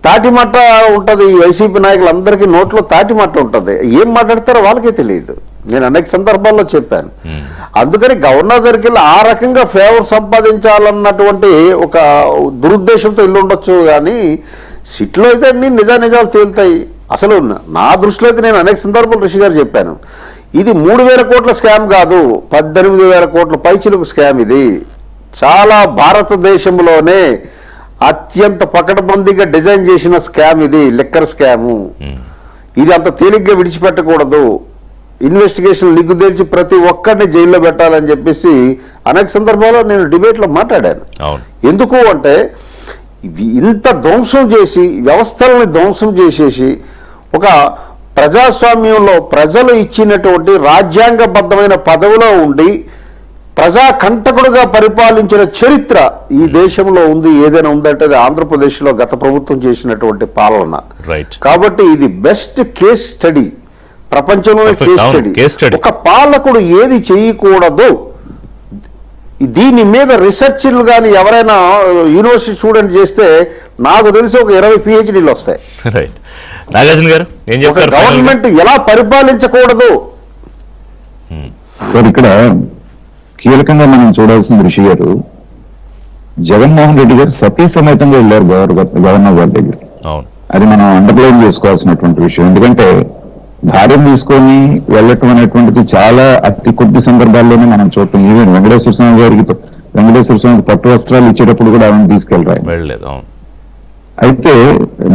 తాటిమట్ట ఉంటుంది. వైసీపీ నాయకులందరికీ నోట్లో తాటిమట్ట ఉంటుంది, ఏం మాట్లాడతారో వాళ్ళకే తెలియదు. నేను అనేక సందర్భాల్లో చెప్పాను. అందుకని గవర్నర్ దగ్గరికి వెళ్ళి ఆ రకంగా ఫేవర్ సంపాదించాలన్నటువంటి ఒక దురుద్దేశంతో ఇల్లు ఉండొచ్చు. కానీ సిట్లో అయితే అన్ని నిజాలు తేలుతాయి. అసలు నా దృష్టిలో అయితే నేను అనేక సందర్భాలు రిషి గారు చెప్పాను, ఇది 3,000 కోట్ల స్కామ్ కాదు, 18,000 కోట్ల పైచిలుకు స్కామ్. ఇది చాలా భారతదేశంలోనే అత్యంత పకడ్బందీగా డిజైన్ చేసిన స్కామ్ ఇది, లిక్కర్ స్కాము. ఇది అంత తేలిగ్గా విడిచిపెట్టకూడదు, ఇన్వెస్టిగేషన్ లిగ్గుదేల్చి ప్రతి ఒక్కరిని జైల్లో పెట్టాలని చెప్పేసి అనేక సందర్భాల్లో నేను డిబేట్లో మాట్లాడాను. ఎందుకు అంటే ఇంత ధ్వంసం చేసి, వ్యవస్థలను ధ్వంసం చేసేసి, ఒక ప్రజాస్వామ్యంలో ప్రజలు ఇచ్చినటువంటి రాజ్యాంగబద్ధమైన పదవిలో ఉండి ప్రజాకంటకుడుగా పరిపాలించిన చరిత్ర ఈ దేశంలో ఉంది. ఏదైనా ఉందంటే అది ఆంధ్రప్రదేశ్లో గత ప్రభుత్వం చేసినటువంటి పాలన. కాబట్టి ఇది బెస్ట్ కేస్ స్టడీ, ప్రపంచంలోనే కేస్ స్టడీ. ఒక పాలకుడు ఏది చేయకూడదు, దీని మీద రీసెర్చ్లు కానీ ఎవరైనా యూనివర్సిటీ స్టూడెంట్ చేస్తే నాకు తెలిసి ఒక 20 PhDలు వస్తాయి. నాగార్జున గారు ఏం చెప్తారు? గవర్నమెంట్ ఎలా పరిపాలించకూడదు సార్, ఇక్కడ కీలకంగా మనం చూడాల్సిన ఋషి గారు, జగన్మోహన్ రెడ్డి గారు సతీ సమేతంగా వెళ్ళారు గవర్నర్ గారి దగ్గర. అవును. అది మనం అండర్లైన్ చేసుకోవాల్సినటువంటి విషయం. ఎందుకంటే భార్యను తీసుకొని వెళ్ళటం అనేటువంటిది చాలా అతి కొద్ది సందర్భాల్లోనే మనం చూడటం. ఈవెన్ వెంకటేశ్వర స్వామికి పట్టు వస్త్రాలు ఇచ్చేటప్పుడు కూడా ఆమెను తీసుకెళ్ళరా. వెళ్ళలేదు. అవును. అయితే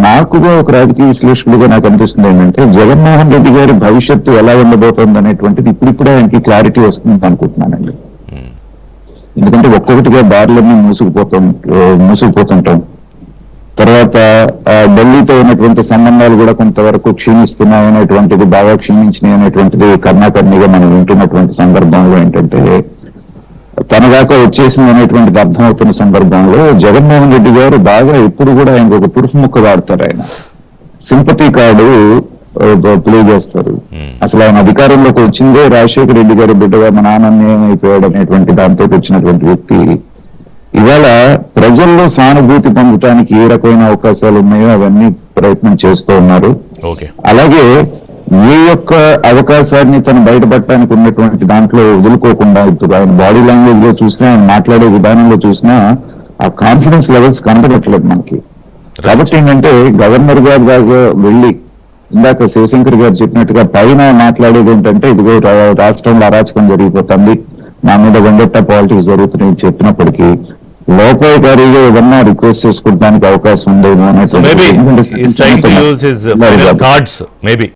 నాకుగా ఒక రాజకీయ విశ్లేషకుడిగా నాకు అనిపిస్తుంది ఏంటంటే జగన్మోహన్ రెడ్డి గారి భవిష్యత్తు ఎలా ఉండబోతోంది అనేటువంటిది ఇప్పుడిప్పుడే ఆయనకి క్లారిటీ వస్తుంది అనుకుంటున్నానండి. ఎందుకంటే ఒక్కొక్కటిగా దారులన్నీ మూసుకుపోతుంటాం. తర్వాత ఢిల్లీతో ఉన్నటువంటి సంబంధాలు కూడా కొంతవరకు క్షీణిస్తున్నాయి అనేటువంటిది, బాగా క్షీణించినాయి అనేటువంటిది కర్ణాకర్ణిగా మనం వింటున్నటువంటి సందర్భంలో ఏంటంటే తన దాకా వచ్చేసింది అనేటువంటిది అర్థమవుతున్న సందర్భంలో జగన్మోహన్ రెడ్డి గారు బాగా ఎప్పుడు కూడా ఆయనకు ఒక తురుపు ముక్క వాడతారు. ఆయన సింపతి కార్డు ప్లే చేస్తారు. అసలు ఆయన అధికారంలోకి వచ్చిందే రాజశేఖర రెడ్డి గారి బిడ్డగా మా నాన్న అయిపోయాడు అనేటువంటి దాంతో వచ్చినటువంటి వ్యక్తి ఇవాళ ప్రజల్లో సానుభూతి పొందటానికి ఏ రకమైన అవకాశాలు ఉన్నాయో అవన్నీ ప్రయత్నం చేస్తూ ఉన్నారు. అలాగే ఏ యొక్క అవకాశాన్ని తను బయటపడటానికి ఉన్నటువంటి దాంట్లో వదులుకోకుండా ఇప్పుడు ఆయన బాడీ లాంగ్వేజ్ లో చూసినా, ఆయన మాట్లాడే విధానంలో చూసినా ఆ కాన్ఫిడెన్స్ లెవెల్స్ కనపడట్లేదు మనకి. కాబట్టి ఏంటంటే గవర్నర్ గారి దాకా వెళ్ళి ఇందాక శివశంకర్ గారు చెప్పినట్టుగా పైన మాట్లాడేది ఏంటంటే ఇదిగో రాష్ట్రంలో అరాచకం జరిగిపోతుంది, నా మీద వెంగట్ట పాలిటిక్స్ జరుగుతున్నాయి చెప్పినప్పటికీ లోపాయకారిగా ఏదన్నా రిక్వెస్ట్ చేసుకోవడానికి అవకాశం ఉందేమో అనేది